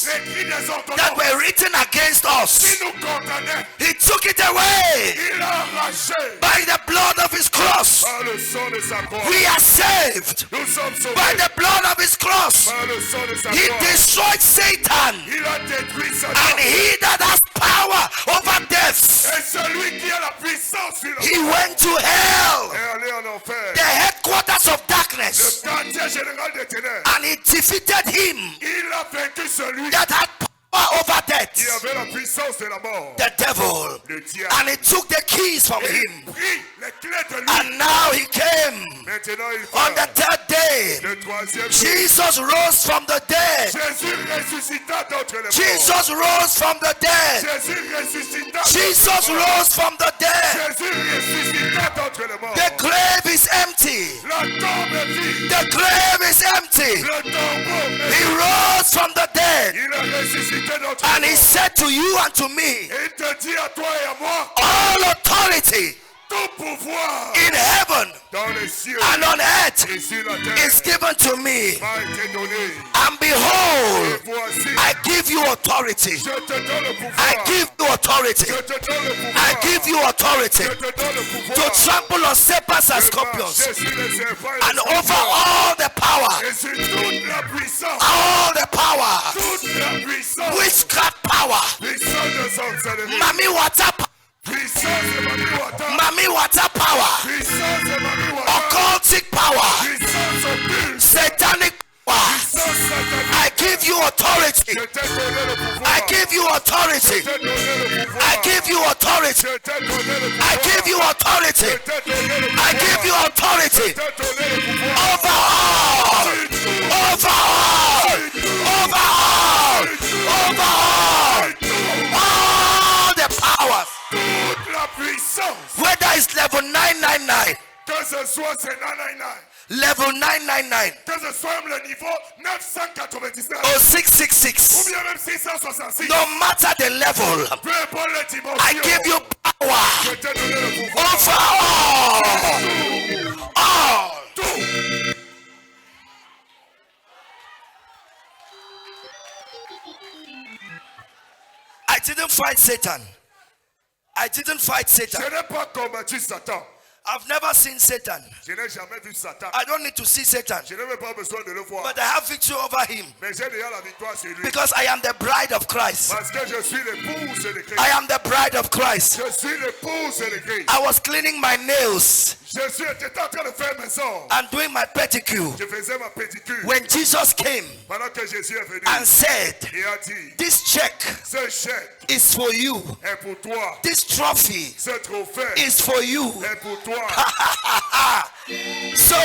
l'écrit des that ordonnances were written against us. qui nous condamnaient. He took it away Il a arraché by the blood of his cross. par le sang de sa croix. We are saved Nous sommes by sauvés the blood of his cross. par le sang de sa He croix. destroyed Satan Il a détruit and Satan. he that has power over death. Et celui qui a la puissance sur la He went to hell, est allé en enfer. the headquarters of Le darkness, quartier général des ténèbres. and he defeated him Il a vaincu celui that had power over qui death, avait la puissance de la mort. the devil, Le diable. and he took the keys from Il him. prit les clés de lui. And now he came Maintenant il on the va. third day. Le troisième jour. Jesus rose from the dead. Jésus ressuscita d'entre les morts. Jesus rose from the dead. Jésus ressuscita. Jesus rose from the dead. Jésus ressuscita d'entre les morts. The grave is empty. La tombe est vide. The grave is empty. Le tombeau est He vide. rose from the dead. Il a ressuscité d'entre And les he morts. said to you and to me, Et il te dit à toi et à moi, all authority tout pouvoir in heaven dans les cieux and on earth et sur la terre is given to me. m'a été donné. And Et behold, voici, I give you authority. je te donne le pouvoir. I give you authority. Je te donne le pouvoir. I give you authority Je te donne le pouvoir. to trample on serpents and De scorpions marcher sur les serpents et les and over scorpions. all the power, Et sur toute la puissance. all the power, Toute la puissance. witchcraft power, Puissance de son ennemis. mami water, Puissance de Mami Wata. mami water power, Puissance de Mami Wata. occultic power, Puissance occulte. satanic power. Puissance satanique. I give you authority. Je t'ai donné le pouvoir. I give you authority. Je t'ai donné le pouvoir. I give you authority. Je t'ai donné le pouvoir. I give you authority. Je t'ai donné le pouvoir. I give you authority Je t'ai donné le pouvoir. over all, over all, over all, over all the powers. Toute la puissance. Whether it's level 999, Que ce soit c'est 999. level 999, Que ce soit même le niveau 999. or Ou 666, bien même 666. no matter the level, Peu importe les dimensions. I give you power Je t'ai donné le pouvoir. over all. Tout. I didn't fight Satan. I didn't fight Je Satan. n'ai pas combattu Satan. I've never seen Satan. Je n'ai jamais vu Satan. I don't need to see Satan. Je n'ai même pas besoin de le voir. But I have victory over him Mais j'ai déjà la victoire sur lui. because I am the bride of Christ. Parce que je suis l'épouse de Christ. I am the bride of Christ. Je suis l'épouse de Christ. I was cleaning my nails J'étais en train de faire mes ongles. and doing my pedicure Je faisais ma pédicure. when Jesus came Pendant que Jésus est venu. and said, Et a dit, this check ce chèque is for you. est pour toi. This trophy Ce trophée is for you. est pour toi. So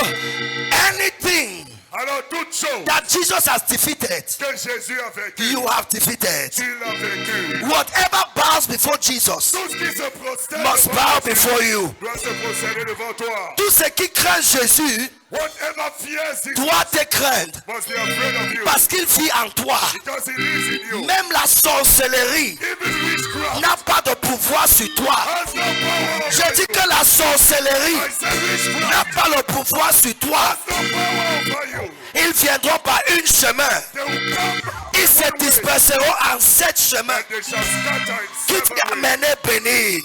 anything Alors toute chose that Jesus has defeated, que Jésus a vécu, you have defeated. tu l'as vécu. Whatever bows before Jesus Tout ce qui se prosterne must devant bow Jésus before you. doit se prosterner devant toi. Tout ce qui craint Jésus Whatever fears you doit te craindre must be afraid of you. parce qu'il vit en toi. Because he lives in you. Même la sorcellerie Even witchcraft n'a pas de pouvoir sur toi. has no power over Je dis you. que la sorcellerie I say witchcraft n'a pas le pouvoir sur toi. has no power over you. Ils viendront par une chemin. They will come Ils se disperseront en 7 chemins. and they shall scatter in Qui t'est 7 ways. amené béni.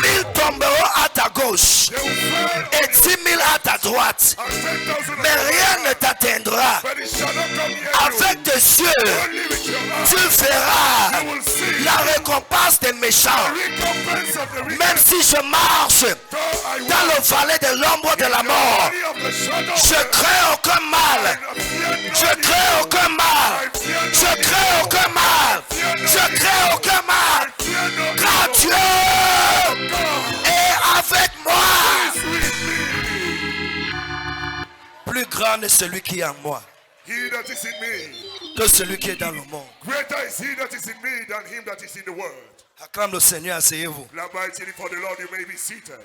1000 tomberont à ta gauche They will fall et 10 000 à ta droite. and 10,000 Mais rien ne t'atteindra. but it shall not come near you. Avec tes yeux, Only with your eyes tu verras you will see la récompense des méchants. recompense of the wicked. Même si je marche Though I dans walk le vallée de l'ombre de la mort, valley of the shadow of je death, crains aucun mal. I fear no Je crains evil. aucun mal. I fear no Je crains evil. aucun mal. Je crains aucun mal. I fear no Car evil. Dieu God est avec moi. is with me. Plus grand est celui qui est en moi He that is in me, que celui qui est dans le monde. greater is he that is in me than him that is in the world. Acclame le Seigneur, asseyez-vous. L'abiding for the Lord, you may be seated.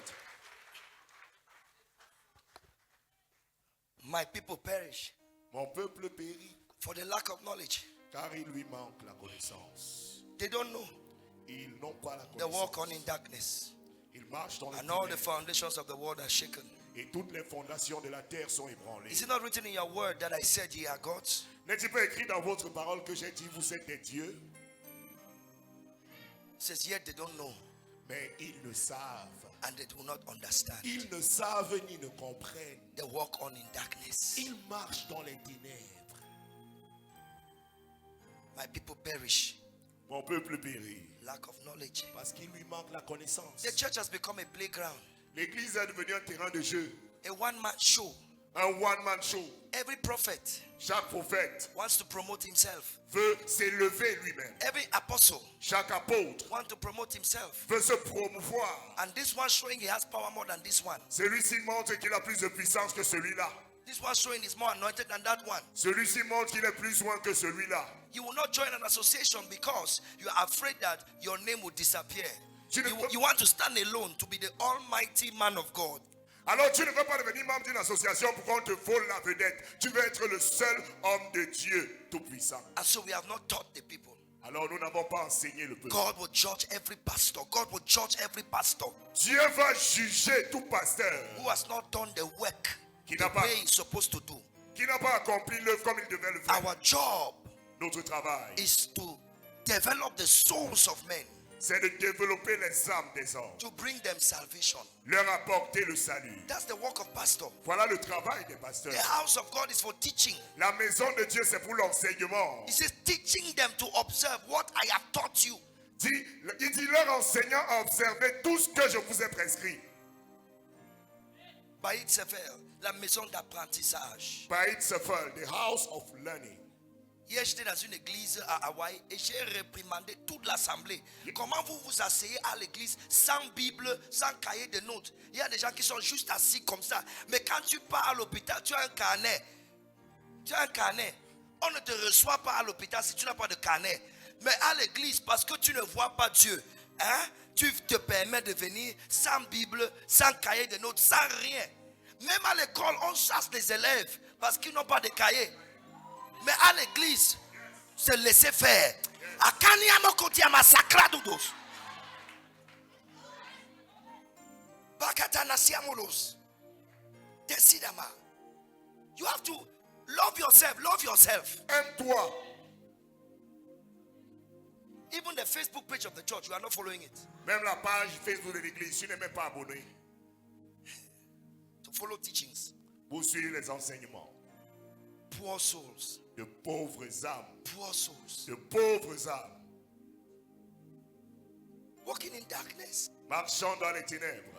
My people perish Mon peuple périt for the lack of knowledge. car il lui manque la connaissance. They don't know. Ils n'ont pas la They walk on connaissance. in darkness. Ils marchent dans les And all the ténèbres. foundations of the world are shaken. Et toutes les fondations de la terre sont ébranlées. Is it not written in your word that I said ye are gods? N'est-il pas écrit dans votre parole que j'ai dit vous êtes des dieux? It says, yet they don't know Mais ils ne savent. and they do not understand. Ils ne savent ni ne comprennent. They walk on in darkness. Ils marchent dans les ténèbres. My people perish. Mon peuple périt Lack of knowledge. parce qu'il lui manque la connaissance. The church has become a playground, L'église est devenue un terrain de jeu, a one-man show. un one-man show. Every prophet Chaque prophète wants to promote himself. veut s'élever lui-même. Every apostle Chaque apôtre wants to promote himself. veut se promouvoir. And this one showing he has power more than this one. Celui-ci montre qu'il a plus de puissance que celui-là. This one showing he's more anointed than that one. Celui-ci montre qu'il est plus loin que celui-là. You will not join an association because you are afraid that your name will disappear. You want to stand alone to be the almighty man of God. Alors tu ne veux pas devenir membre d'une association pour qu'on te vole la vedette. Tu veux être le seul homme de Dieu tout-puissant. And so we have not taught the people. Alors nous n'avons pas enseigné le peuple. God will judge every pastor. God will judge every pastor Dieu va juger tout pasteur who has not done the work Qui the n'a pas- way he's supposed to do. qui n'a pas accompli l'œuvre comme il devait le faire. Our job Notre travail, is to develop the souls of men, c'est de développer les âmes des hommes, to bring them salvation. leur apporter le salut. That's the work of pastor. Voilà le travail des pasteurs. The house of God is for teaching. La maison de Dieu, c'est pour l'enseignement. He says, teaching them to observe what I have taught you. Il dit, leur enseignant à observer tout ce que je vous ai prescrit. Baït Sefer, la maison d'apprentissage. Beit Sefer, the house of learning. Hier, j'étais dans une église à Hawaï et j'ai réprimandé toute l'assemblée. Comment vous vous asseyez à l'église sans Bible, sans cahier de notes? Il y a des gens qui sont juste assis comme ça. Mais quand tu pars à l'hôpital, tu as un carnet. Tu as un carnet. On ne te reçoit pas à l'hôpital si tu n'as pas de carnet. Mais à l'église, parce que tu ne vois pas Dieu, hein, tu te permets de venir sans Bible, sans cahier de notes, sans rien. Même à l'école, on chasse les élèves parce qu'ils n'ont pas de cahier. Mais à l'église, c'est laisser faire. You have to love yourself. Love yourself. Aime-toi. Even the Facebook page of the church, you are not following it. Même la page Facebook de l'église, tu n'es même pas abonné. To follow teachings. Pour suivre les enseignements. Poor souls. De pauvres âmes. Poor souls. De pauvres âmes. Walking in darkness. Marchant dans les ténèbres.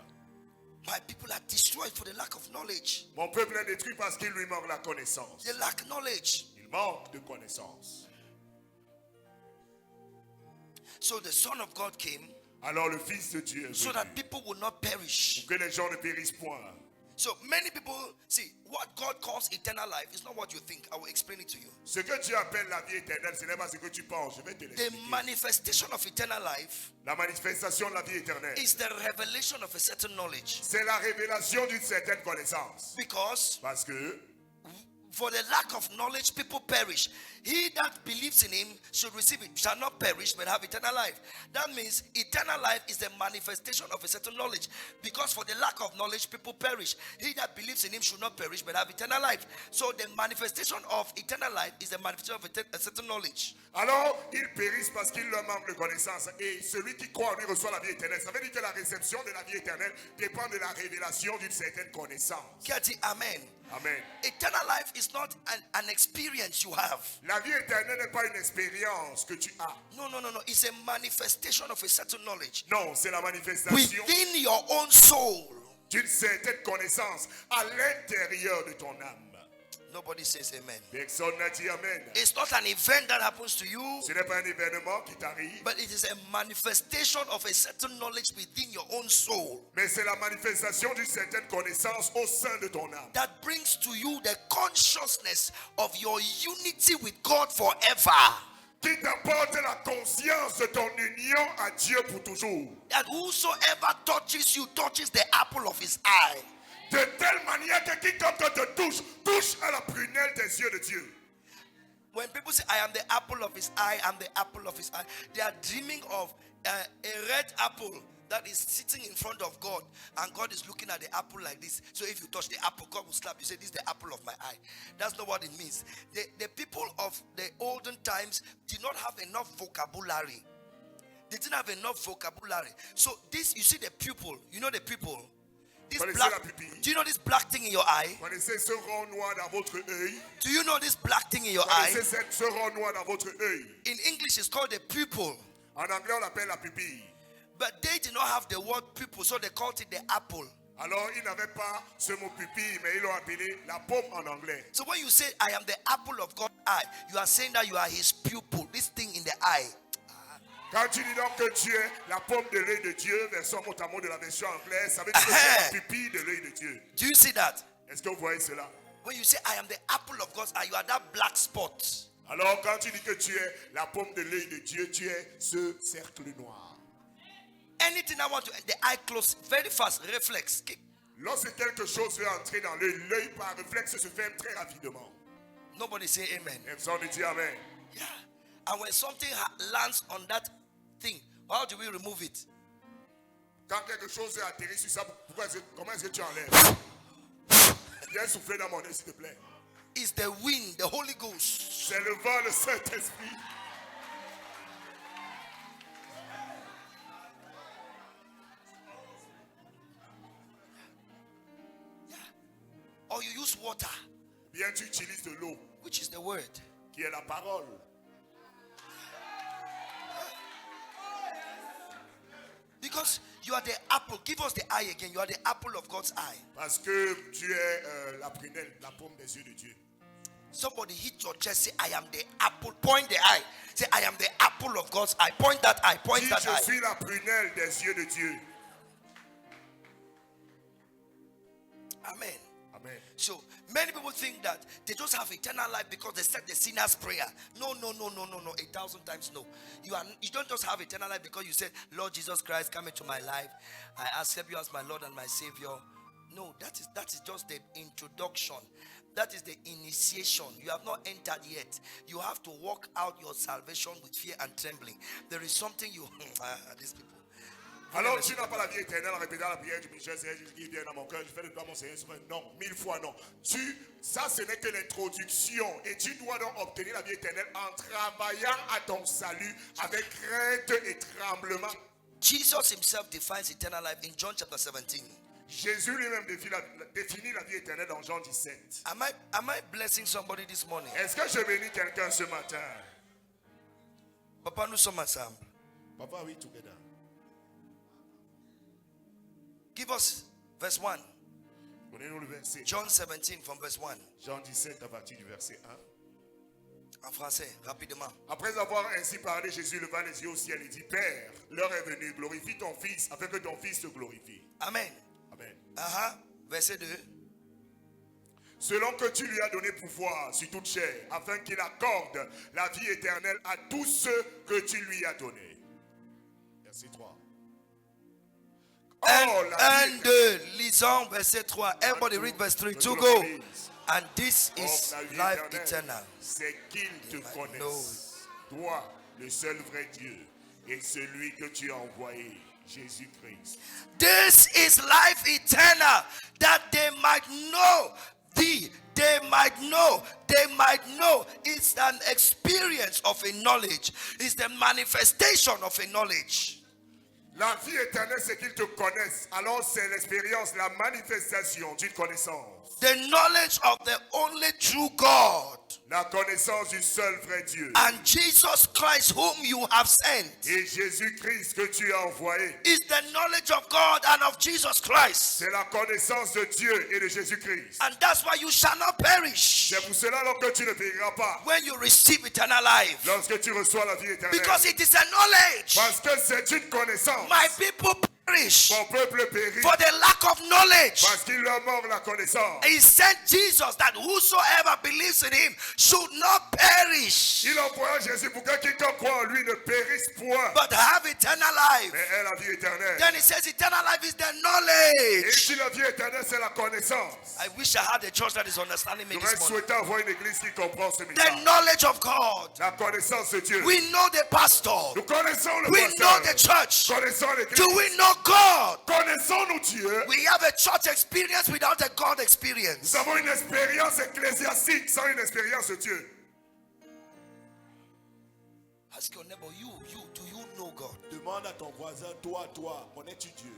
My people are destroyed for the lack of knowledge. Mon peuple est détruit parce qu'il lui manque la connaissance. They lack knowledge. Il manque de connaissance. So the Son of God came Alors le Fils de Dieu est so venu that people will not perish. pour que les gens ne périssent point. So many people see what God calls eternal life is not what you think. I will explain it to you. Ce que Dieu appelle la vie éternelle, ce n'est pas ce que tu penses. Je vais te The l'expliquer. manifestation of eternal life La manifestation de la vie éternelle, is the revelation of a certain knowledge. c'est la révélation d'une certaine connaissance. Because Parce que for the lack of knowledge, people perish. He that believes in him should receive it, shall not perish, but have eternal life. That means eternal life is the manifestation of a certain knowledge. Because for the lack of knowledge, people perish. He that believes in him should not perish, but have eternal life. So the manifestation of eternal life is the manifestation of a certain knowledge. alors, ils périssent parce qu'ils leur manquent de connaissance. Et celui qui croit en lui reçoit la vie éternelle. Ça veut dire que la réception de la vie éternelle dépend de la révélation d'une certaine connaissance. Qui a dit Amen? Amen. Eternal life is not an experience you have. La vie éternelle n'est pas une expérience que tu as. No. It's a manifestation of a certain knowledge Non, c'est la manifestation within your own soul. d'une certaine connaissance à l'intérieur de ton âme. Nobody says amen. Personne n'a dit Amen. It's not an event that happens to you, Ce n'est pas un événement qui t'arrive, but it is a manifestation of a certain knowledge within your own soul mais c'est la manifestation d'une certaine connaissance au sein de ton âme. that brings to you the consciousness of your unity with God forever. Qui t'apporte la conscience de ton union à Dieu pour toujours. That whosoever touches you touches the apple of his eye. De telle manière que quiconque te touche, touche à la prunelle des yeux de Dieu. When people say, I am the apple of his eye, I'm the apple of his eye, they are dreaming of a red apple that is sitting in front of God, and God is looking at the apple like this. So if you touch the apple, God will slap you. Say, this is the apple of my eye. That's not what it means. The people of the olden times did not have enough vocabulary. They didn't have enough vocabulary. So this, you see the pupil. You know the pupil. This black, do you know this black thing in your eye? Connaissez ce rond noir dans votre œil? Do you know this black thing in your eye? Connaissez ce rond noir dans votre œil? In English, it's called the pupil. En anglais, on l'appelle la pupille. But they did not have the word pupil, so they called it the apple. Alors, ils n'avaient pas ce mot pupille, mais ils l'ont appelé la pomme en anglais. So when you say, I am the apple of God's eye, you are saying that you are his pupil, this thing in the eye. Quand tu dis donc que tu es la pomme de l'œil de Dieu, version mot à mot de la version anglaise, ça veut dire que tu es la pupille de l'œil de Dieu. Do you see that? Est-ce que vous voyez cela? When you say, I am the apple of God's eye, you are that black spot. Alors, quand tu dis que tu es la pomme de l'œil de Dieu, tu es ce cercle noir. Anything I want to, the eye close very fast, reflex. Lorsque quelque chose veut entrer dans l'œil, l'œil par réflexe se ferme très rapidement. Nobody say amen. Personne ne dit amen. Yeah. And when something lands on that thing, how do we remove it? Quand quelque chose est atterri sur ça, comment est-ce que tu enlèves? Viens souffler dans mon nez, s'il te plaît. It's the wind, the Holy Ghost. C'est le vent, le Saint-Esprit. Yeah. Or you use water. Bien, tu utilises de l'eau, which is the word. Qui est la parole. Because you are the apple. Give us the eye again. You are the apple of God's eye. Parce que tu es la prunelle, la paume des yeux de Dieu. Somebody hit your chest. Say, I am the apple. Point the eye. Say, I am the apple of God's eye. Point that eye. Point Dis, that eye. je suis la prunelle des yeux de Dieu. Amen. Amen. So many people think that they just have eternal life because they said the sinner's prayer. No. 1,000 times no. You don't just have eternal life because you said, Lord Jesus Christ, come into my life. I accept you as my Lord and my Savior. No, that is just the introduction. That is the initiation. You have not entered yet. You have to walk out your salvation with fear and trembling. There is something you these people. Alors tu n'as pas la vie éternelle en répétant la prière du Michel, Seigneur Jésus qui vient dans mon cœur, je fais de toi mon Seigneur, non, 1000 fois non. Ça ce n'est que l'introduction et tu dois donc obtenir la vie éternelle en travaillant à ton salut avec crainte et tremblement. Jesus himself defines eternal life in John chapter 17. Jésus lui-même définit la vie éternelle dans Jean 17. Am I blessing somebody this morning? Est-ce que je bénis quelqu'un ce matin? Papa, nous sommes ensemble. Papa, oui, together. Give us verse 1. Donnez-nous le verset. John 17 from verse 1. Jean 17 à partir du verset 1. En français, rapidement. Après avoir ainsi parlé, Jésus leva les yeux au ciel et dit, Père, l'heure est venue, glorifie ton Fils, afin que ton Fils te glorifie. Amen. Amen. Verset 2. Selon que tu lui as donné pouvoir sur toute chair, afin qu'il accorde la vie éternelle à tous ceux que tu lui as donnés. Verset 3. And 2, lisons verset 3. Everybody read verse 3 to go. And this is life eternal. C'est qu'il te connaisse, toi, le seul vrai Dieu, et celui que tu as envoyé, Jésus-Christ. This is life eternal, that they might know thee. They might know. It's an experience of a knowledge. It's the manifestation of a knowledge. La vie éternelle, c'est qu'ils te connaissent. Alors c'est l'expérience, la manifestation d'une connaissance. The knowledge of the only true God. La connaissance du seul vrai Dieu. And Jesus Christ whom you have sent. Et Jésus-Christ que tu as envoyé. Is the knowledge of God and of Jesus Christ. C'est la connaissance de Dieu et de Jésus-Christ. And that's why you shall not perish. C'est pour cela donc que tu ne périras pas. When you receive eternal life. Lorsque tu reçois la vie éternelle. Because it is a knowledge. Parce que c'est une connaissance. My people perish Mon peuple périt for the lack of knowledge. parce qu'il leur manque la connaissance. He sent Jesus that whosoever believes in him should not perish, Il envoya Jésus pour que quiconque croit en lui ne périsse point, but have eternal life. mais ait la vie éternelle. Then he says eternal life is the Et knowledge. si la vie éternelle, c'est la connaissance. I wish I had a church that is understanding me J'aurais this morning. souhaité avoir une église qui comprend ce The message. knowledge of God. La connaissance de Dieu. We know the pastor. Nous connaissons le We know the pasteur. church. Connaissons l'église. Do we know God? Connaissons-nous Dieu. We have a church experience without a God experience. Nous avons une expérience ecclésiastique sans une expérience de Dieu. Ask your neighbor, do you know God? Demande à ton voisin, toi, connais-tu Dieu?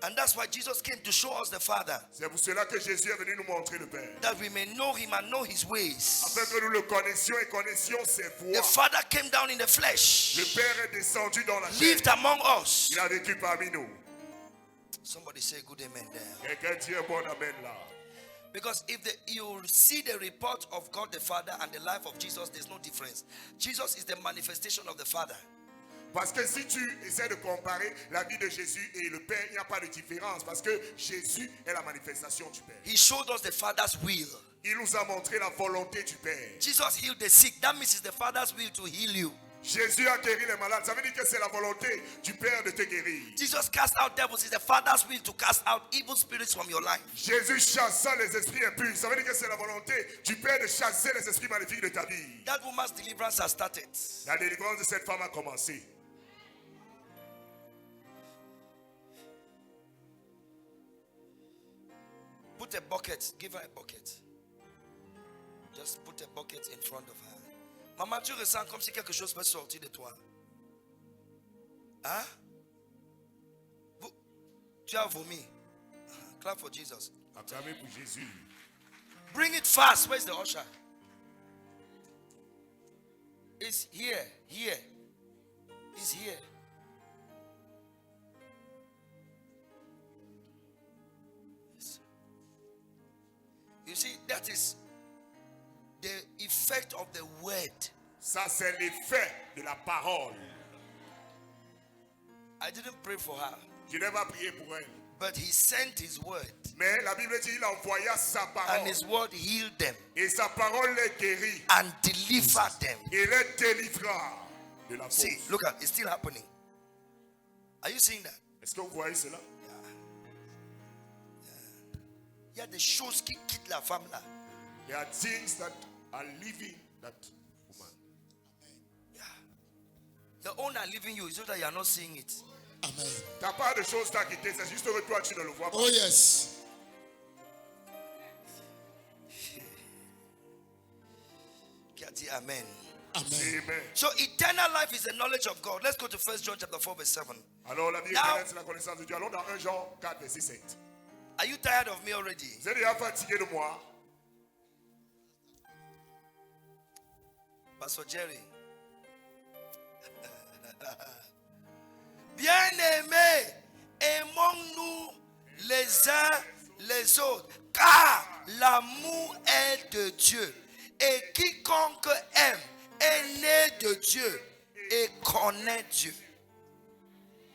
And that's why Jesus came to show us the Father, C'est pour cela que Jésus est venu nous montrer le Père. that we may know him and know his ways. Afin que nous le connaissions et connaissions ses The voies. Father came down in the Le flesh, Père est descendu dans la chair. lived among us. Il a vécu parmi nous. Somebody say a good amen there. Quelqu'un dit un bon amen là. Because if you see the report of God the Father and the life of Jesus, there's no difference. Jesus is the manifestation of the Father. Parce que si tu essaies de comparer la vie de Jésus et le Père, il n'y a pas de différence. Parce que Jésus est la manifestation du Père. He showed us the Father's will. Il nous a montré la volonté du Père. Jesus healed the sick. That means it's the Father's will to heal you. Jésus a guéri les malades. Ça veut dire que c'est la volonté du Père de te guérir. Jesus cast out devils. It's the Father's will to cast out evil spirits from your life. Jésus chassa les esprits impurs. Ça veut dire que c'est la volonté du Père de chasser les esprits maléfiques de ta vie. That woman's deliverance has started. La délivrance de cette femme a commencé. Put a bucket. Give her a bucket. Just put a bucket in front of her. Maman, tu ressens comme si quelque chose peut sortir de toi. Hein? Tu as vomi. Clap for Jesus. Acclamez pour Jésus. Bring it fast. Where's the usher? It's here. Here. It's here. Yes. You see, that is the effect of the word. Ça, c'est l'effet de la parole. I didn't pray for her, Je n'ai pas prié pour elle. but he sent his word, Mais la Bible dit qu'il envoya sa and parole. his word healed them Et sa parole les guérit. and delivered them. Et les délivra de la See, faute. look at it's still happening. Are you seeing that? Est-ce que vous voyez cela? Il y a des choses qui quittent la femme là. There are things that are leaving that woman. Your own are leaving you. It's just that you are not seeing it. Amen. T'as pas de choses t'a quitté, c'est juste que toi tu ne le vois pas. Oh yes. Qui a dit Amen? Amen. Amen. So eternal life is the knowledge of God. Let's go to 1 John chapter 4 verse 7. Alors la vie Now- éternelle, c'est la connaissance de Dieu. Allons dans 1 Jean 4, verset 7. Are you tired of me already? Vous êtes déjà fatigué de moi? Pastor Jerry. Bien-aimés, aimons-nous les uns les autres, car l'amour est de Dieu. Et quiconque aime est né de Dieu et connaît Dieu.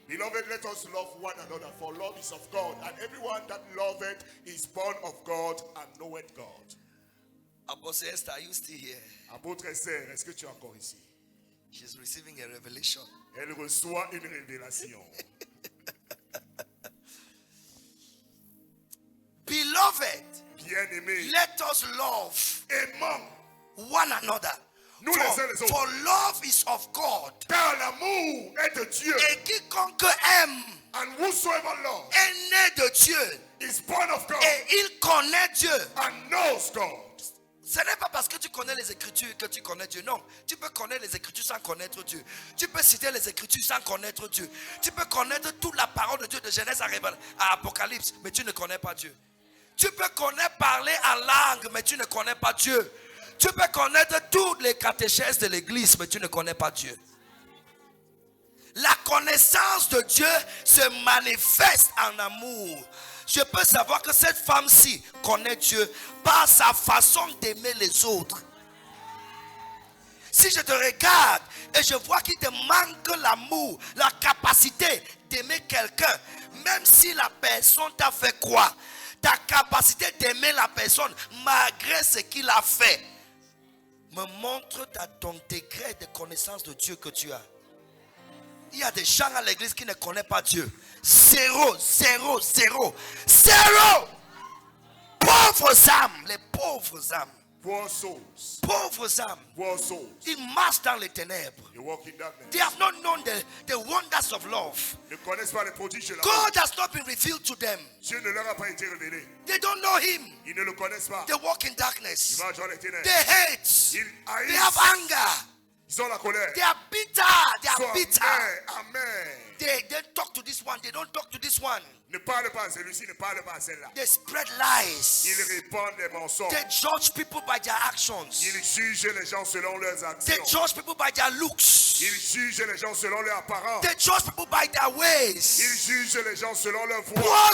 Beloved, let us love one another, for love is of God, and everyone that loveth is born of God and knoweth God. Apostle Esther, are you still here? Apôtre Esther, est-ce que tu es encore ici? She's receiving a revelation. Elle reçoit une révélation. Beloved, Bien-aimé, let us love aimons, one another. nous les uns les autres. For love is of God. Car l'amour est de Dieu. Et quiconque aime And whosoever loves est né de Dieu. is born of God Et il connaît Dieu. and knows God. Ce n'est pas parce que tu connais les Écritures que tu connais Dieu. Non, tu peux connaître les Écritures sans connaître Dieu. Tu peux citer les Écritures sans connaître Dieu. Tu peux connaître toute la parole de Dieu de Genèse à Apocalypse, mais tu ne connais pas Dieu. Tu peux connaître parler en langue, mais tu ne connais pas Dieu. Tu peux connaître toutes les catéchèses de l'église, mais tu ne connais pas Dieu. La connaissance de Dieu se manifeste en amour. Je peux savoir que cette femme-ci connaît Dieu par sa façon d'aimer les autres. Si je te regarde et je vois qu'il te manque l'amour, la capacité d'aimer quelqu'un, même si la personne t'a fait quoi, ta capacité d'aimer la personne malgré ce qu'il a fait, me montre ton degré de connaissance de Dieu que tu as. Il y a des gens à l'église qui ne connaissent pas Dieu. Zéro. Pauvres âmes, les pauvres âmes. Poor souls. Pauvres âmes. Poor souls. Ils marchent dans les ténèbres. They walk in darkness. They have not known the wonders of love. Ne connaissent pas les prodiges de l'amour. God has not been revealed to them. Dieu ne leur a pas été révélé. They don't know Him. Ils ne le connaissent pas. They walk in Ils darkness. marchent dans les ténèbres. They hate. Ils They have haïssent. anger. Ils ont la colère. They are bitter. They Ils sont are bitter. amers. Amen. They talk to this one. They don't talk to this one. Ne parle pas à celui-ci, ne parle pas à celle-là. They spread lies. Ils répandent des mensonges. They judge people by their actions. Ils jugent les gens selon leurs They actions. judge people by their looks. Ils jugent les gens selon leur apparence. They judge people by their Ils ways. jugent les gens selon leur voix. Poor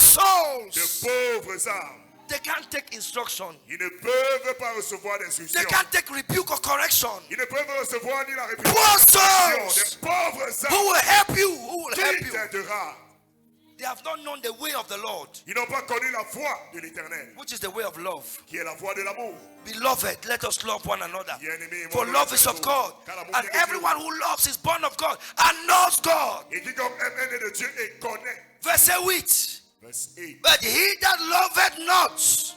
De souls. pauvres âmes. They can't take instruction. Ils ne peuvent pas recevoir They d'instruction. can't take rebuke or correction. Ils ne peuvent recevoir ni la Poor réputation. souls. Des pauvres Who âmes. will help you? Who will help Qui you? t'aidera? They have not known the way of the Lord, Ils n'ont pas connu la voie de l'éternel, which is the way of love. qui est la voie de l'amour. Beloved, let us love one another. Bien-aimés, For aimons-nous love les is uns of les God. autres, car l'amour And vient de Dieu. everyone who loves is born of God and knows God. Et quiconque est né de Dieu et connaît. Verset 8. Verse 8. But he that loveth not,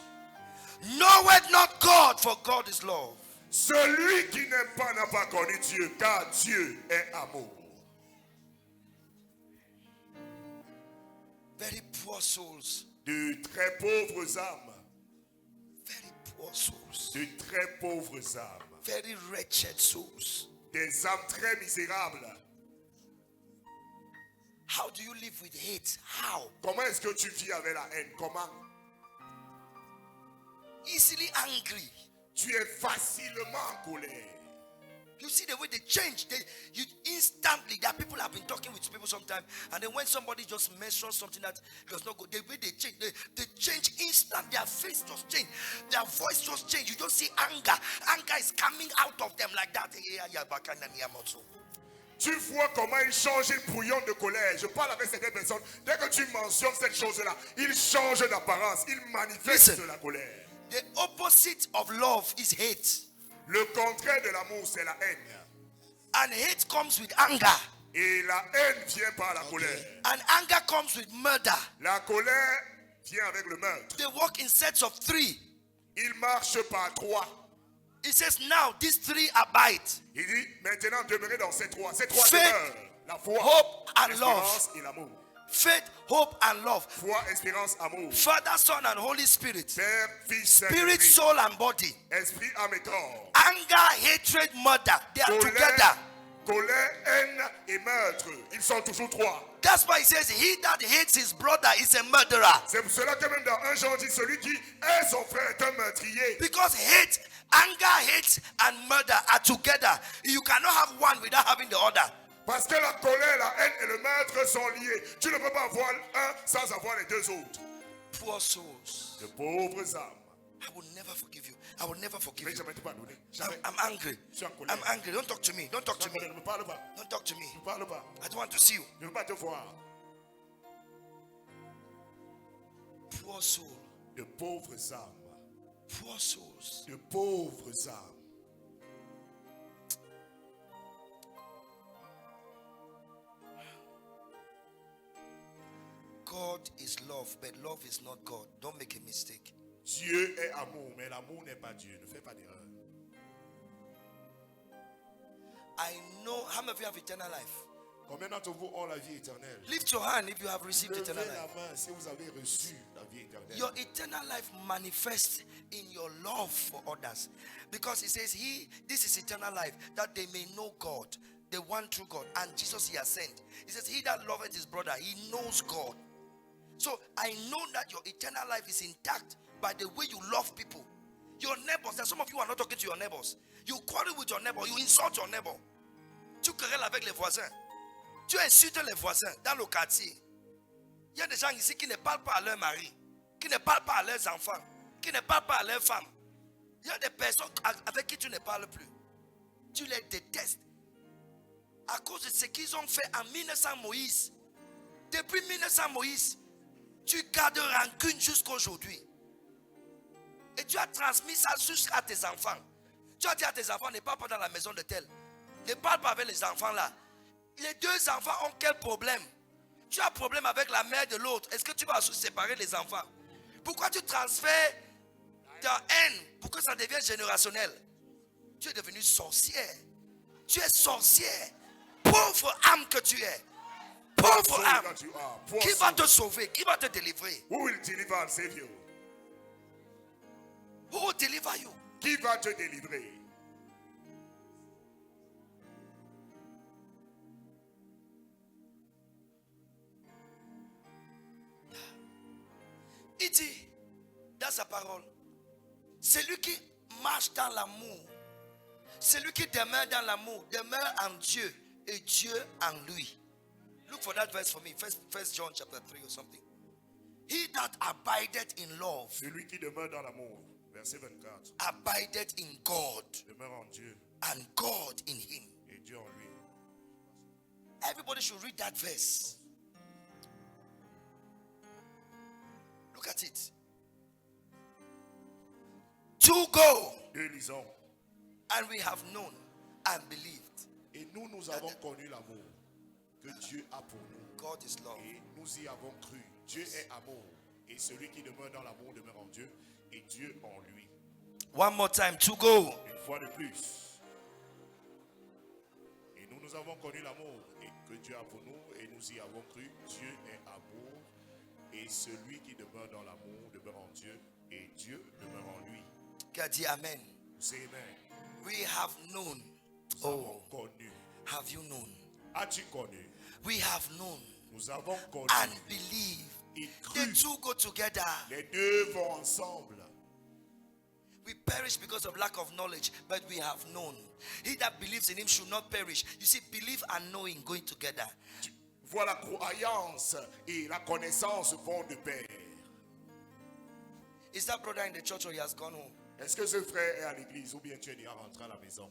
knoweth not God, for God is love. Celui qui n'aime pas n'a pas connu Dieu, car Dieu est amour. Very poor souls. De très pauvres âmes. Very poor souls. De très pauvres âmes. Very wretched souls. Des âmes très misérables. How do you live with hate? How? Comment est-ce que tu vis avec la haine? Comment? Easily angry. Tu es facilement en colère. You see the way they change. You instantly, there are people have been talking with people sometimes, and then when somebody just mentions something that does not go, the way they change, they change instant. Their face just change, their voice just change. You just see anger. Anger is coming out of them like that. Tu vois comment ils changent, ils brouillonnent de colère. Je parle avec certaines personnes. Dès que tu mentionnes cette chose-là, ils changent d'apparence. Ils manifestent Listen. la colère. The opposite of love is hate, Le contraire de l'amour, c'est la haine. and hate comes with anger, Et la haine vient par la colère. and anger comes with murder. La colère vient avec le meurtre. They walk in sets of three. Ils marchent par trois. It says, now these three abide. Il dit, maintenant demeurez dans ces trois. Ces trois Faith, demeurent. La foi, hope, and l'espérance et l'amour. Faith, hope, and love. Foi, espérance, amour. Father, Son, and Holy Spirit. Père, Fils, Spirit, Saint-Esprit. soul, and body. Esprit, âme et corps. Anger, hatred, murder. They are together. Colère, haine et meurtre. Ils sont toujours trois. That's why he says, he that hates his brother is a murderer. C'est pour cela que même dans 1 Jean dit, celui qui est son frère est un meurtrier. Because hate, anger, hate, and murder are together. You cannot have one without having the other. Parce que la colère, la haine et le meurtre sont liés. Tu ne peux pas avoir un sans avoir les deux autres. Poor souls. De pauvres âmes. I will never forgive you. I will never forgive Mais you. jamais te pardonner. Jamais. I'm angry. Je suis en colère. I'm angry. Don't talk to me. Don't talk to me. Ne me parle pas. Don't talk to me. Ne me parle pas. I don't want to see you. Je ne veux pas te voir. Poor soul. De pauvres âmes. Poor souls. De pauvres âmes. God is love, but love is not God. Don't make a mistake. Dieu est amour, mais l'amour n'est pas Dieu. Ne fais pas d'erreur. I know how many of you have eternal life. Combien d'entre vous ont la vie éternelle? Lift your hand if you have received Levez eternal la life. main si vous avez reçu la vie éternelle. Your eternal life manifests in your love for others. Because it says, this is eternal life, that they may know God, the one true God, and Jesus he has sent. He says, he that loveth his brother, he knows God. So I know that your eternal life is intact by the way you love people. Your neighbors, and some of you are not talking to your neighbors. You quarrel with your neighbor, you insult your neighbor. Tu querelles avec les voisins. Tu insultes les voisins dans le quartier. Il y a des gens ici qui ne parlent pas à leur mari, qui ne parlent pas à leurs enfants, qui ne parlent pas à leurs femmes. Il y a des personnes avec qui tu ne parles plus. Tu les détestes. À cause de ce qu'ils ont fait en 1900 Moïse. Depuis 1900 Moïse, tu gardes rancune jusqu'aujourd'hui. Et tu as transmis ça jusqu'à tes enfants. Tu as dit à tes enfants, ne parle pas dans la maison de tel. Ne parle pas avec les enfants là. Les deux enfants ont quel problème? Tu as un problème avec la mère de l'autre. Est-ce que tu vas séparer les enfants? Pourquoi tu transfères ta haine pour que ça devienne générationnel? Tu es devenu sorcière. Tu es sorcière. Pauvre âme que tu es. Pauvre âme. Qui va te sauver? Qui va te délivrer? Who will deliver and save you? Who will deliver you? Qui va te délivrer? Il dit dans sa parole, celui qui marche dans l'amour, celui qui demeure dans l'amour, demeure en Dieu et Dieu en lui. Look for that verse for me. First John chapter 3 or something. He that abideth in love, Celui qui demeure dans l'amour. Verset 24. abideth in God, Demeure en Dieu and God in him. et Dieu en lui. Everybody should read that verse. Look at it. To go, Deux lisons. and we have known and believed. Et nous avons connu l'amour que Dieu a pour nous. God is love. Et nous y avons cru. Dieu est amour. Et celui qui demeure dans l'amour demeure en Dieu et Dieu en lui. One more time. To go. Une fois de plus. Et nous avons connu l'amour et que Dieu a pour nous et nous y avons cru. Dieu est amour et celui qui demeure dans l'amour demeure en Dieu et Dieu demeure en lui. Qui a dit Amen? C'est amen. We have known. Nous avons connu. Have you known? As-tu connu? We have known Nous avons connu and believed. et The cru. two go together. Les deux vont ensemble. We perish because of lack of knowledge, but we have known. He that believes in him should not perish. You see, believe and knowing going together. Vois, la croyance et la connaissance vont de pair. Is that brother in the church or he has gone home? Est-ce que ce frère est à l'église ou bien tu es déjà rentré à la maison?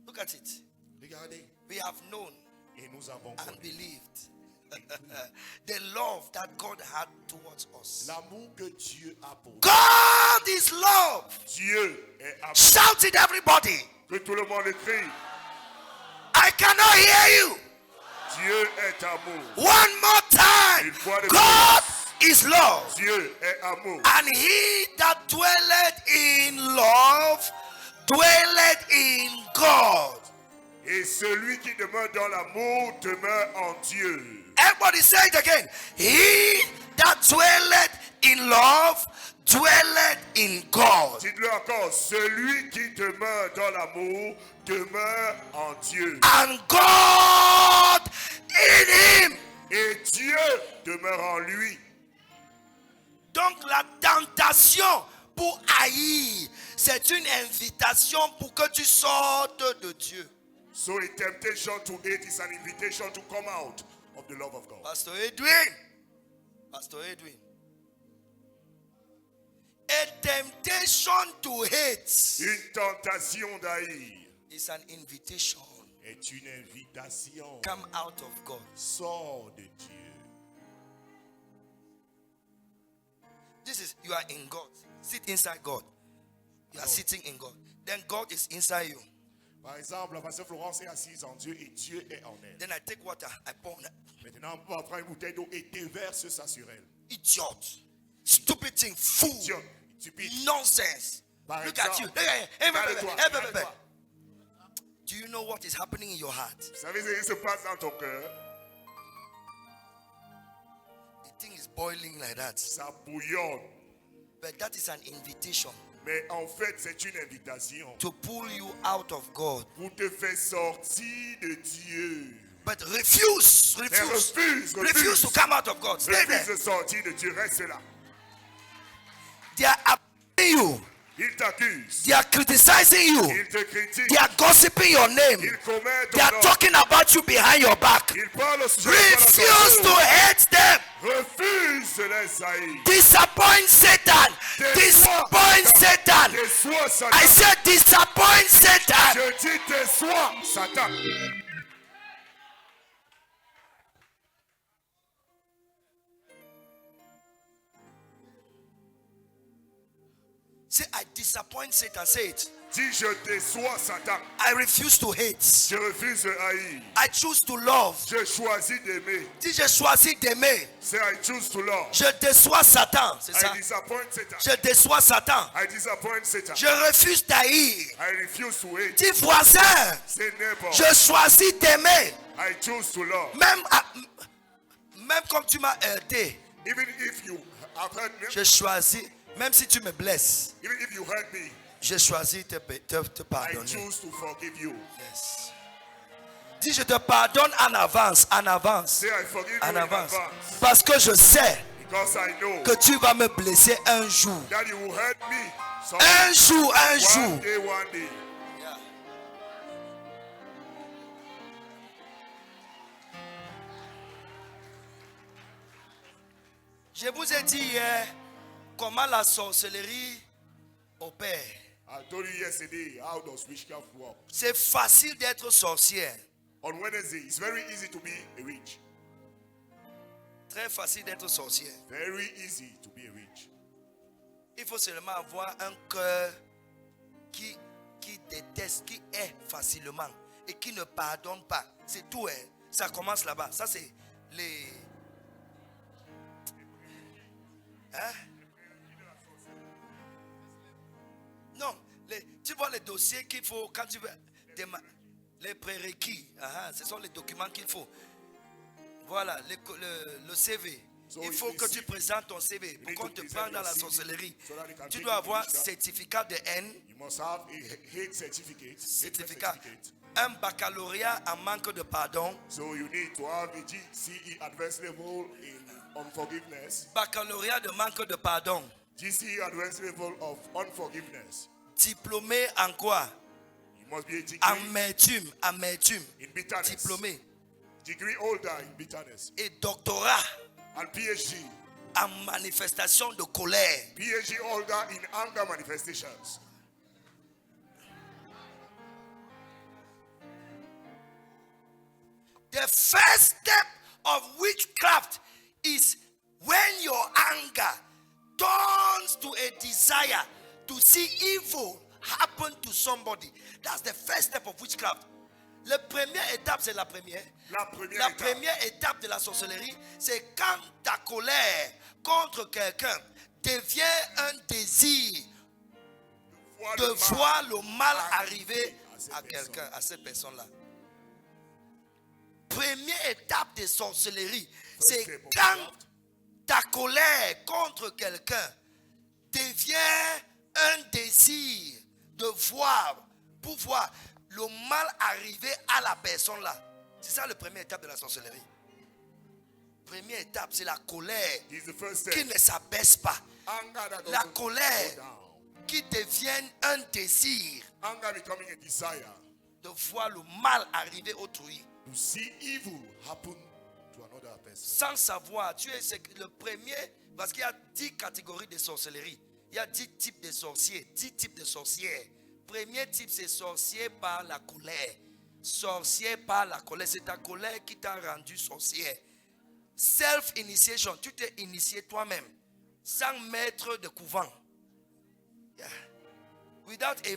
Look at it. Regardez. We have known Et nous avons and connu believed the love that God had towards us. l'amour que Dieu a pour nous. God is love. Dieu est amour. Shout it, everybody. Que tout le monde le crie. I cannot hear you. Dieu est amour. One more time. Une fois de God is love. Dieu est amour. And he that dwelleth in love dwelleth in God. Et celui qui demeure dans l'amour demeure en Dieu. Everybody say it again. He that dwelleth in love dwelleth in God. Dites-le encore. Celui qui demeure dans l'amour demeure en Dieu. And God in him. Et Dieu demeure en lui. Donc la tentation pour haïr, c'est une invitation pour que tu sortes de Dieu. So a temptation to hate is an invitation to come out of the love of God. Pastor Edwin. Pastor Edwin. A temptation to hate Une tentation d'haïr is an invitation. est une invitation. Come out of God. Sors de Dieu. This is, you are in God. Sit inside God. You are sitting in God. Then God is inside you. Par exemple, la pasteur Florence est assise en Dieu et Dieu est en elle. Then I take water, I pour on it. Maintenant, on va prendre une bouteille d'eau et déverse ça sur elle. Idiot. Stupid thing. Fool. Dieu, stupide. Nonsense. Par Look at you. exemple, Look at you. Hey, regarde-toi, hey, regarde-toi. Do you know what is happening in your heart? Vous savez ce qui se passe dans ton cœur? The thing is boiling like that. Ça bouillonne. But that is an invitation Mais en fait, c'est une invitation to pull you out of God. pour te faire sortir de Dieu. But refuse. Mais Refuse to come out of God. Stay refuse there. de sortir de Dieu. Reste là. They are abusing you. Ils t'accusent. They are criticizing you. Ils te critiquent. They are gossiping your name. Ils commettent They are ton nom. talking about you behind your back. Ils parlent au sujet de Refuse ton to dos. hate them. Refuse de les haïr. Disappoint Satan. Disappoint Satan. Déçois Satan. I said disappoint Satan. Je dis déçois Satan. Say I disappoint Satan. Say it. Dis je déçois Satan. I refuse to hate. Je refuse de haïr. I choose to love. Je choisis d'aimer. Dis j'ai choisi d'aimer. C'est I choose to love. Je déçois Satan. C'est ça. I disappoint Satan. Je déçois Satan. I disappoint Satan. Je refuse d'haïr. I refuse to hate. Dis voisin. Say neighbor. Je choisis d'aimer. I choose to love. Même comme tu m'as aidé. Even if you have hurt me. Je choisis. Même si tu me blesses. Even if you hurt me. Je choisis de te I pardonner. choose to forgive you. Yes. Dis je te pardonne en avance. En avance. Say I forgive En you in avance. advance. Parce que je sais Because I know que tu vas me blesser un jour. that you will hurt me. So Un jour, un one jour. day, one day. Je vous ai dit hier comment la sorcellerie opère. I told you yesterday how does witchcraft work. C'est facile d'être sorcière. On Wednesday, it's very easy to be a witch. Très facile d'être sorcière. Very easy to be a witch. Il faut seulement avoir un cœur qui déteste, qui hait facilement et qui ne pardonne pas. C'est tout, hein. Ça commence là-bas. Ça, c'est les... Hein? Non, tu vois les dossiers qu'il faut quand tu veux... Les prérequis, ce sont les documents qu'il faut. Voilà, le CV. Il faut que tu présentes ton CV pour qu'on te prenne dans la sorcellerie. Tu dois avoir certificat de haine. You must have a hate certificate. Certificat. Un baccalauréat en manque de pardon. So you need to have a GCE advanced level in unforgiveness. Baccalauréat de manque de pardon. GCE advanced level of unforgiveness. Diplômé en quoi? You must be a degree Amertume. in bitterness. Diplômé. Degree holder in bitterness. Et doctorat And PhD. en manifestation de colère. PhD holder in anger manifestations. The first step of witchcraft is when your anger turns to a desire to see evil happen to somebody. That's the first step of witchcraft. La première étape, c'est la première. La première La étape. première étape de la sorcellerie, c'est quand ta colère contre quelqu'un devient un désir de voir le mal arriver à quelqu'un, à cette personne-là. Première étape de sorcellerie, c'est quand ta colère contre quelqu'un devient un désir de voir, pour voir le mal arriver à la personne là. C'est ça la première étape de la sorcellerie. Première étape, c'est la colère This is the first qui step. ne s'abaisse pas. Anger that La doesn't colère go down. qui devient un désir Anger becoming a desire de voir le mal arriver autrui. to see evil happen to another person. Sans savoir, tu es le premier, parce qu'il y a 10 catégories de sorcellerie. Il y a 10 types de sorciers, 10 types de sorcières. Premier type, c'est sorcier par la colère. Sorcier par la colère, c'est ta colère qui t'a rendu sorcière. Self-initiation, tu t'es initié toi-même, sans maître de couvent. Yeah. Without a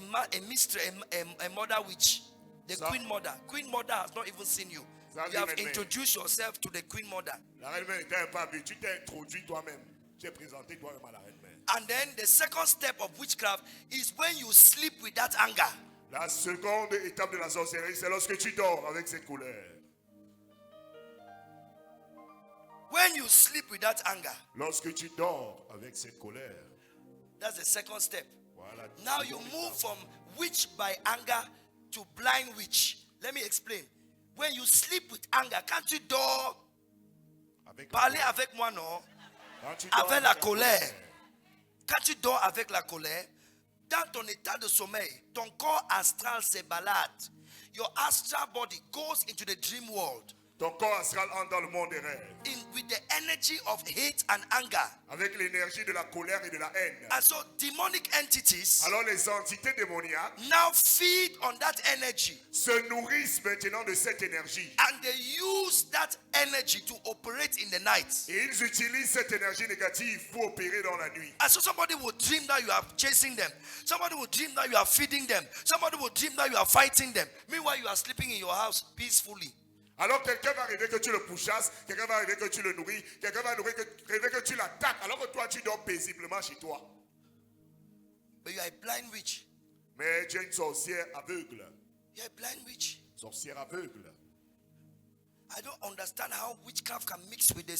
mother witch, the queen mother. Queen mother has not even seen you. You have introduced yourself to the queen mother. La reine-mère n'était pas vue. Tu t'es introduit toi-même. Tu t'es présenté toi-même à la reine-mère. And then the second step of witchcraft is when you sleep with that anger. La seconde étape de la sorcellerie, c'est lorsque tu dors avec cette colère. When you sleep with that anger, Lorsque tu dors avec cette colère. that's the second step. Voilà. Now you move from witch by anger to blind witch. Let me explain. When you sleep with anger, can't you dors? Avec la Parlez colère. avec moi, non? Quand tu dors Avec la colère. Quand tu dors avec la colère, dans ton état de sommeil, ton corps astral se balade. Your astral body goes into the dream world. Ton corps astral entre dans le monde des rêves. With the energy of hate and anger. Avec l'énergie de la colère et de la haine. And so demonic entities Alors les entités démoniaques now feed on that energy. se nourrissent maintenant de cette énergie. And they use that energy to operate in the night. Et ils utilisent cette énergie négative pour opérer dans la nuit. And so somebody will dream that you are chasing them. Somebody will dream that you are feeding them. Somebody will dream that you are fighting them. Meanwhile, you are sleeping in your house peacefully. Alors quelqu'un va rêver que tu le pourchasses, quelqu'un va rêver que tu le nourris, quelqu'un va rêver que tu l'attaques, alors que toi tu dors paisiblement chez toi. But you are a blind witch. Mais tu es une sorcière aveugle. You are a blind witch. Sorcière aveugle. I don't understand how witchcraft can mix with the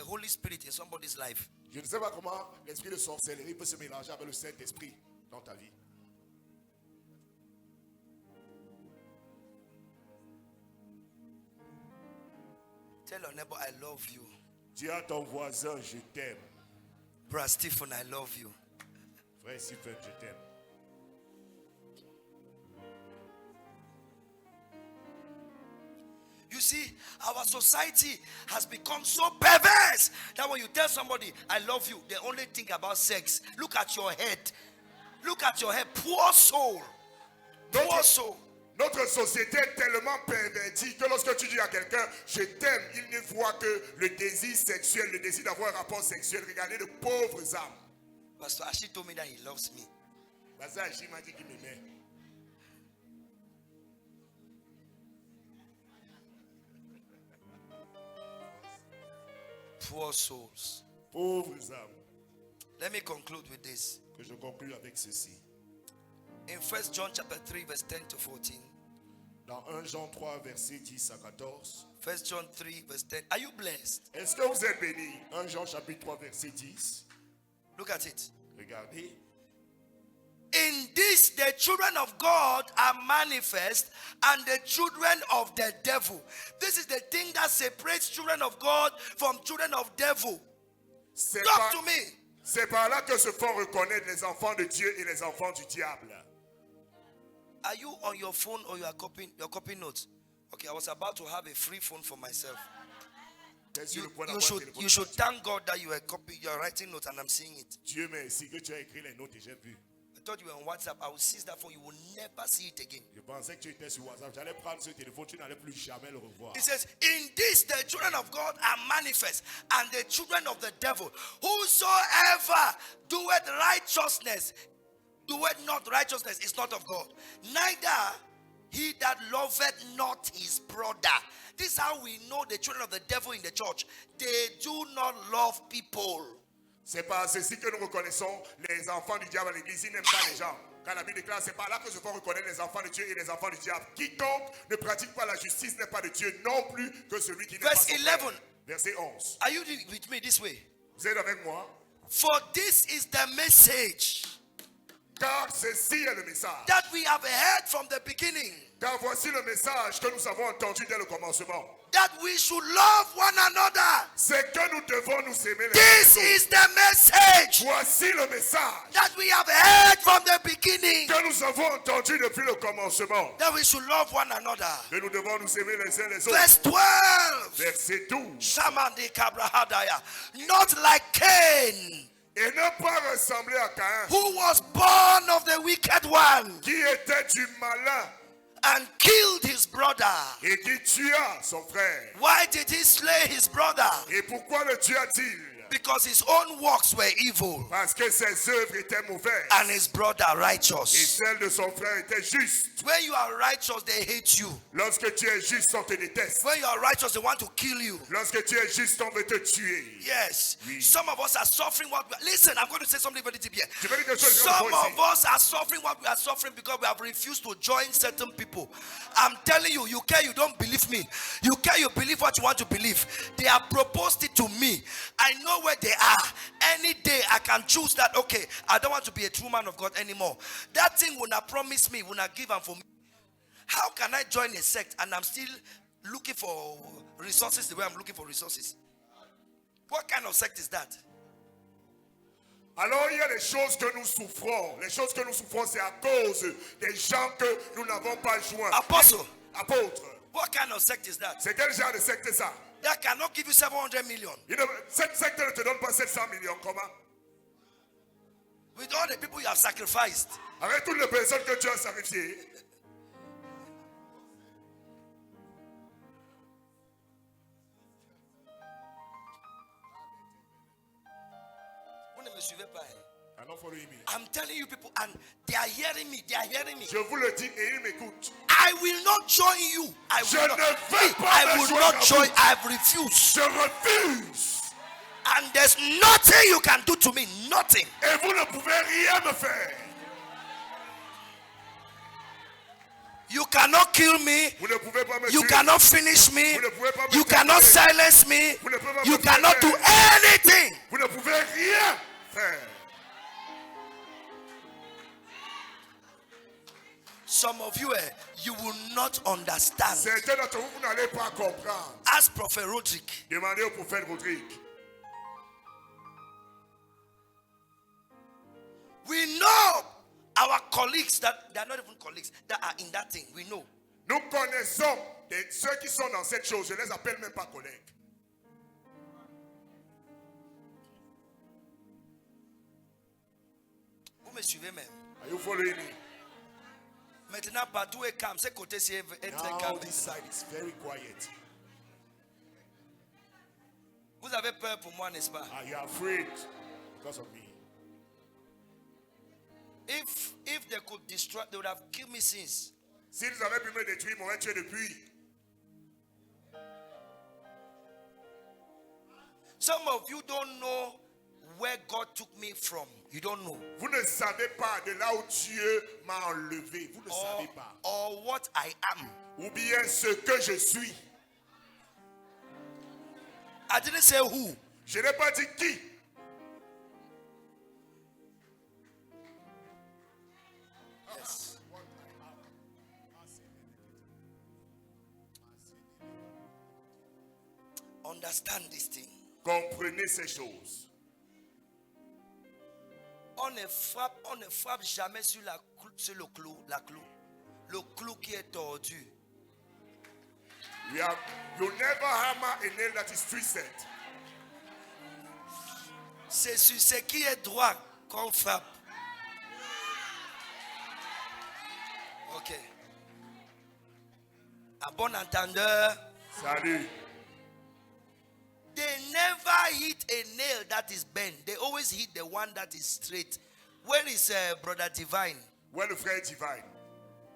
Holy Spirit in somebody's life. Je ne sais pas comment l'esprit de sorcellerie peut se mélanger avec le Saint-Esprit dans ta vie. Tell your neighbor, I love you. Dis à ton voisin, je t'aime. Brother Stephen, I love you. Frère Stephen, je t'aime. You see, our society has become so perverse that when you tell somebody, I love you, they only think about sex. Look at your head. Look at your head. Poor soul. Poor soul. Notre société est tellement pervertie que lorsque tu dis à quelqu'un, je t'aime, il ne voit que le désir sexuel, le désir d'avoir un rapport sexuel. Regardez de pauvres âmes. Pastor Ashi told me that he loves me. Pastor Ashi m'a dit qu'il m'aimait. Poor souls. Pauvres âmes. Let me conclude with this. Que je conclue avec ceci. In 1 John chapter 3 verse 10 to 14. Dans 1 Jean 3 verset 10 à 14. 1 John 3 verse 10. Are you blessed? Est-ce que vous êtes bénis? 1 Jean chapitre 3 verset 10. Look at it. Regardez. In this the children of God are manifest and the children of the devil. This is the thing that separates children of God from children of devil. Talk to me. C'est par là que se font reconnaître les enfants de Dieu et les enfants du diable. Are you on your phone or you are copying notes? Okay, I was about to have a free phone for myself. You should thank God that you are writing notes and I'm seeing it. Dieu merci que tu as écrit les notes et j'ai vu. I thought you were on WhatsApp. I will seize that phone. You will never see it again. Je pensais que tu étais sur WhatsApp. J'allais prendre ce téléphone. Tu n'allais plus jamais le revoir. It says, in this the children of God are manifest and the children of the devil. Whosoever doeth righteousness, doeth not righteousness is not of God. Neither he that loveth not his brother. This is how we know the children of the devil in the church. They do not love people. C'est par ceci que nous reconnaissons les enfants du diable à l'église. Ils n'aiment pas les gens. Quand la Bible déclare, c'est par là que se font reconnaître les enfants de Dieu et les enfants du diable. Quiconque ne pratique pas la justice n'est pas de Dieu non plus que celui qui n'est pas son frère. Verset 11. Are you with me this way? Vous êtes avec moi? For this is the message Car ceci est le message. that we have heard from the beginning. Car voici le message que nous avons entendu dès le commencement. That we should love one another. C'est que nous devons nous aimer les This uns les autres. is the message Voici le message that we have heard from the beginning. que nous avons entendu depuis le commencement. That we should love one another. Que nous devons nous aimer les uns les autres. Verse 12. Verset 12. Shamandi Kabrahadaya. Not like Cain, Et ne pas ressembler à Caïn, who was born of the wicked one qui était du malin and killed his brother. et qui tua son frère. Why did he slay his brother? Et pourquoi le tua-t-il? Because his own works were evil Parce que ses œuvres étaient mauvaises and his brother et righteous. celles de son frère étaient justes. When you are righteous, they hate you. Lorsque tu es juste, on te déteste. When you are righteous, they want to kill you. Lorsque tu es juste, on veut te tuer. Yes. Oui. Some of us are suffering what we are. Listen, I'm going to say something very deep here. Je vais dire quelque chose Some de grand of us are suffering what we are suffering because we have refused to join certain people. I'm telling you, you care, you don't believe me. You care, you believe what you want to believe. They have proposed it to me. I know where they are. Any day I can choose that, okay, I don't want to be a true man of God anymore. That thing will not promise me, will not give and for me. How can I join a sect and I'm still looking for resources the way I'm looking for resources? What kind of sect is that? Alors il y a les choses que nous souffrons. Les choses que nous souffrons, c'est à cause des gens que nous n'avons pas joints. Apostle, Apôtre, what kind of sect is that? c'est quel genre de secte ça? That cannot give you 700 million. Cette secte ne te donne pas 700 millions. Comment? With all the people you have sacrificed. Avec toutes les personnes que tu as sacrifiées. Vous ne me suivez pas. Hein? Ah non, follow me. I'm telling you people, and they are hearing me. They are hearing me. Je vous le dis et ils m'écoutent. I will not join you. I Je will ne not. veux pas I me will joindre not à join. vous. I've refused. Je refuse. And there's nothing you can do to me. Nothing. Et vous ne pouvez rien me faire. You cannot kill me. Vous ne pouvez pas me You tuer. cannot finish me. Vous ne pouvez pas me You cannot tuer. silence me. Vous ne pouvez pas You me cannot tuer. do anything. Vous ne pouvez rien faire. Some of you, you will not understand. Certains d'entre vous, vous n'allez pas comprendre. Ask Prophet Roderick. Demandez au prophète Rodrigue. We know our colleagues that they are not even colleagues that are in that thing. We know. Nous connaissons ceux qui sont dans cette chose. Je ne les appelle même pas collègues. Vous me suivez même. Are you following me? Maintenant, partout est calme. Ce côté-ci est très Now calme. this side is very quiet. Vous avez peur pour moi, n'est-ce pas? Are you afraid because of me? If they could destroy, they would have killed me since. S'ils avaient pu me détruire, ils m'auraient tué depuis. Some of you don't know where God took me from. You don't know. Vous ne savez pas de là où Dieu m'a enlevé. Vous ne savez pas. Or what I am. Ou bien ce que je suis. I didn't say who. Je n'ai pas dit qui. Yes. Understand this thing. Comprenez ces choses. On ne frappe jamais sur le clou, le clou qui est tordu. You never hammer a nail that is twisted. C'est sur ce qui est droit qu'on frappe. Ok. À bon entendeur. Salut. They never hit a nail that is bent. They always hit the one that is straight. Where is Brother Divine? Où est le frère divine?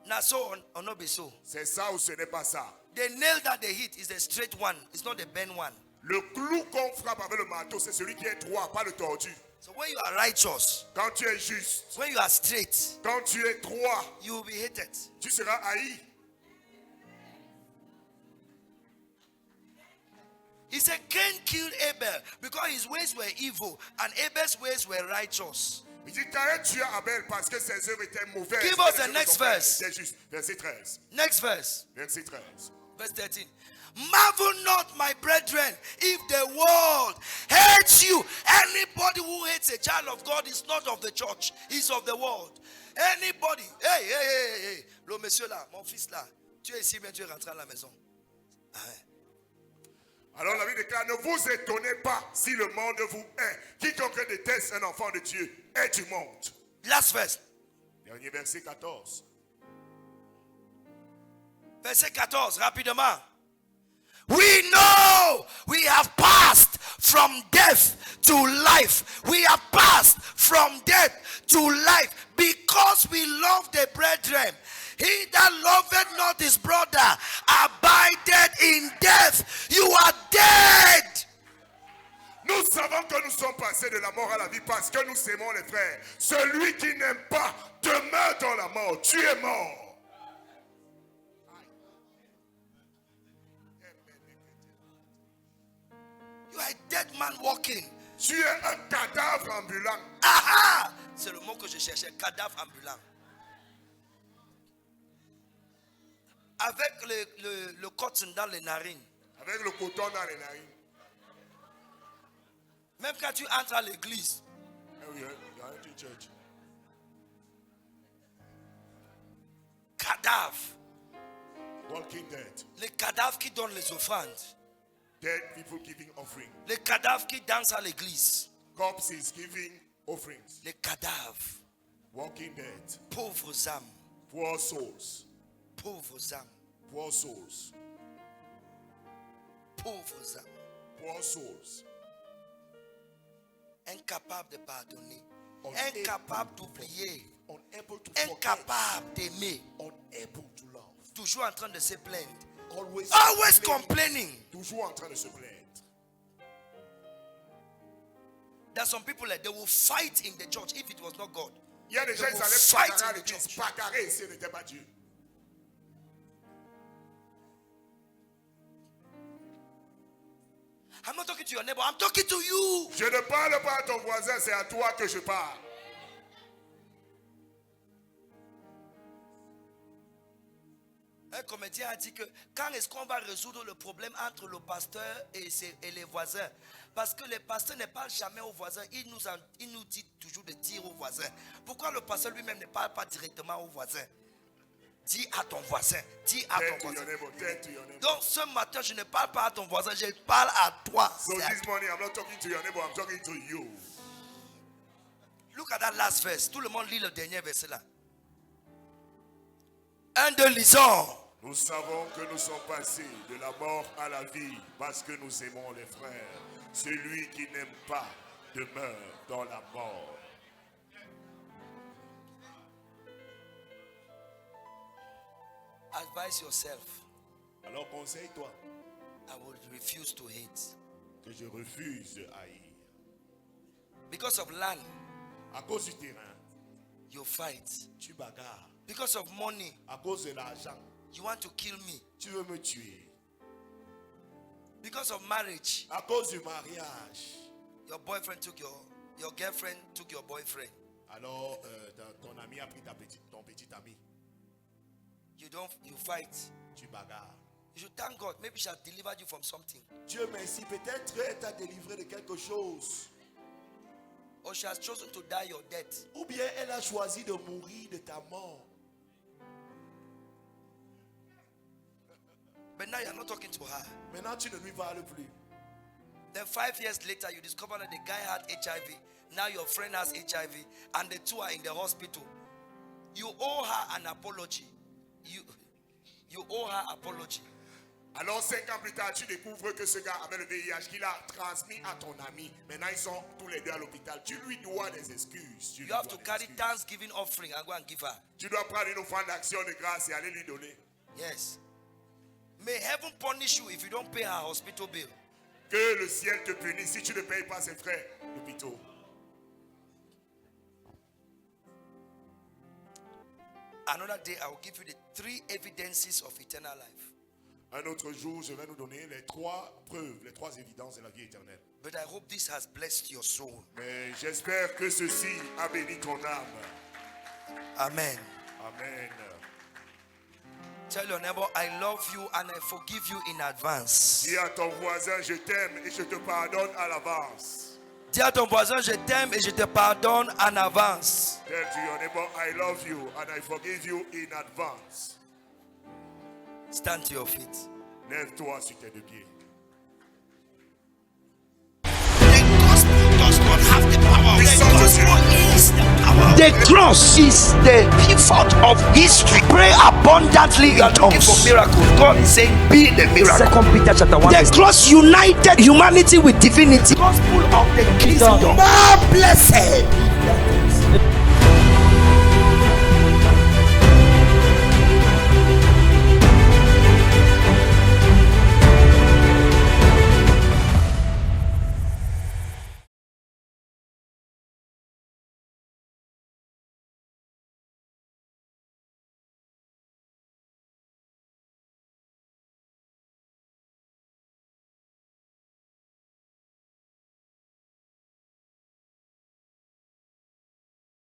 Now so or not be so. C'est ça ou ce n'est pas ça? The nail that they hit is the straight one. It's not the bent one. Le clou qu'on frappe avec le marteau, c'est celui qui est droit, pas le tordu. So when you are righteous, Quand tu es juste, when you are straight, quand tu es droit, you will be hated. tu seras haï. He said Cain killed Abel because his ways were evil and Abel's ways were righteous. Il dit Caïn tua Abel parce que ses œuvres étaient mauvaises. Give us et les the œuvres next de son père verse. étaient justes. Verset 13. Next verse. Verset 13. Verse 13. Marvel not, my brethren, if the world hates you. Anybody who hates a child of God is not of the church, is of the world. Anybody. Hey. Le monsieur là, mon fils là, tu es ici, mais tu es rentré à la maison. Alors la Bible déclare, ne vous étonnez pas si le monde vous hait. Quiconque déteste un enfant de Dieu est du monde. Last verse. Dernier verset 14. Verset 14, rapidement. We know we have passed from death to life. We have passed from death to life because we love the brethren. He that loveth not his brother abideth in death. You are dead. Nous savons que nous sommes passés de la mort à la vie parce que nous aimons les frères. Celui qui n'aime pas demeure dans la mort. Tu es mort. You are a dead man walking. Tu es un cadavre ambulant. Aha! C'est le mot que je cherchais, cadavre ambulant. Avec le cotton dans les narines. Avec le coton dans les narines. Même quand tu entres à l'église, Il y a une church. Cadavre. Walking dead. Les cadavres qui donnent les offrandes. Dead people giving offering. Les cadavres qui dansent à l'église. Corpses giving offerings. Les cadavres. Walking dead. Pauvres âmes. Poor souls. Pauvres âmes. Poor souls. Pauvres âmes. Poor souls. Incapables de pardonner. Unable Incapables to d'oublier. Unable to forget. Incapable d'aimer. Unable to love. Toujours en train de se plaindre. Always Complaining. Toujours en train de se plaindre. There's some people like they will fight in the church if it was not God. Il y a des gens They qui will allaient fight bagarrer à in the l'église. church. Bagarrer si ce n'était pas Dieu. I'm not talking to your neighbor, I'm talking to you. Je ne parle pas à ton voisin, c'est à toi que je parle. Un comédien a dit que quand est-ce qu'on va résoudre le problème entre le pasteur et les voisins? Parce que les pasteurs ne parlent jamais aux voisins. Il nous dit toujours de dire aux voisins. Pourquoi le pasteur lui-même ne parle pas directement aux voisins? Dis à ton voisin. Dis à ton voisin. Donc ce matin, je ne parle pas à ton voisin, je parle à toi. So this morning, I'm not talking to your neighbor, I'm talking to you. Look at that last verse. Tout le monde lit le dernier verset là. Un de lisons. Nous savons que nous sommes passés de la mort à la vie parce que nous aimons les frères. Celui qui n'aime pas demeure dans la mort. Advise yourself. Alors conseille-toi I will refuse to hate. que je refuse de haïr. Because of land, À cause du terrain, you fight. tu bagarres. Because of money, À cause de l'argent, you want to kill me. tu veux me tuer. Because of marriage, À cause du mariage, your boyfriend took your girlfriend took your boyfriend. alors ton ami a pris ton petit ami. You fight. Tu bagarres. You should thank God. Maybe she has delivered you from something. Dieu merci, peut-être elle t'a délivré de quelque chose. Or she has chosen to die your death. Ou bien elle a choisi de mourir de ta mort. But now you're not talking to her. Maintenant tu ne lui parles plus. Then 5 years later, you discover that the guy had HIV. Now your friend has HIV. And the two are in the hospital. You owe her an apology. You owe her apology. Alors 5 ans plus tard, tu découvres que ce gars avait le VIH qu'il a transmis à ton ami. Maintenant ils sont tous les deux à l'hôpital. Tu lui dois des excuses. You have to carry Thanksgiving offering and go and give her. Tu dois prendre une offrande d'action de grâce et aller lui donner. Yes. May heaven punish you if you don't pay her hospital bill. Que le ciel te punisse si tu ne payes pas ses frais d'hôpital. Another day, I will give you the 3 evidences of eternal life. Un autre jour, je vais nous donner les 3 preuves, les 3 évidences de la vie éternelle. But I hope this has blessed your soul. Mais j'espère que ceci a béni ton âme. Amen. Amen. Tell your neighbor, I love you and I forgive you in advance. Dis à ton voisin, je t'aime et je te pardonne à l'avance. Dis à ton voisin, je t'aime et je te pardonne en avance. Tell to your neighbor, I love you and I forgive you in advance. Stand to your feet. Lève-toi sur tes 2 pieds. The gospel does not have the power. The gospel is the power. The cross is the pivot of history. Pray abundantly in tongues. For miracles, God is saying, be the miracle. 2 Peter chapter 1. The cross united humanity with divinity. Gospel of the kingdom. More blessed.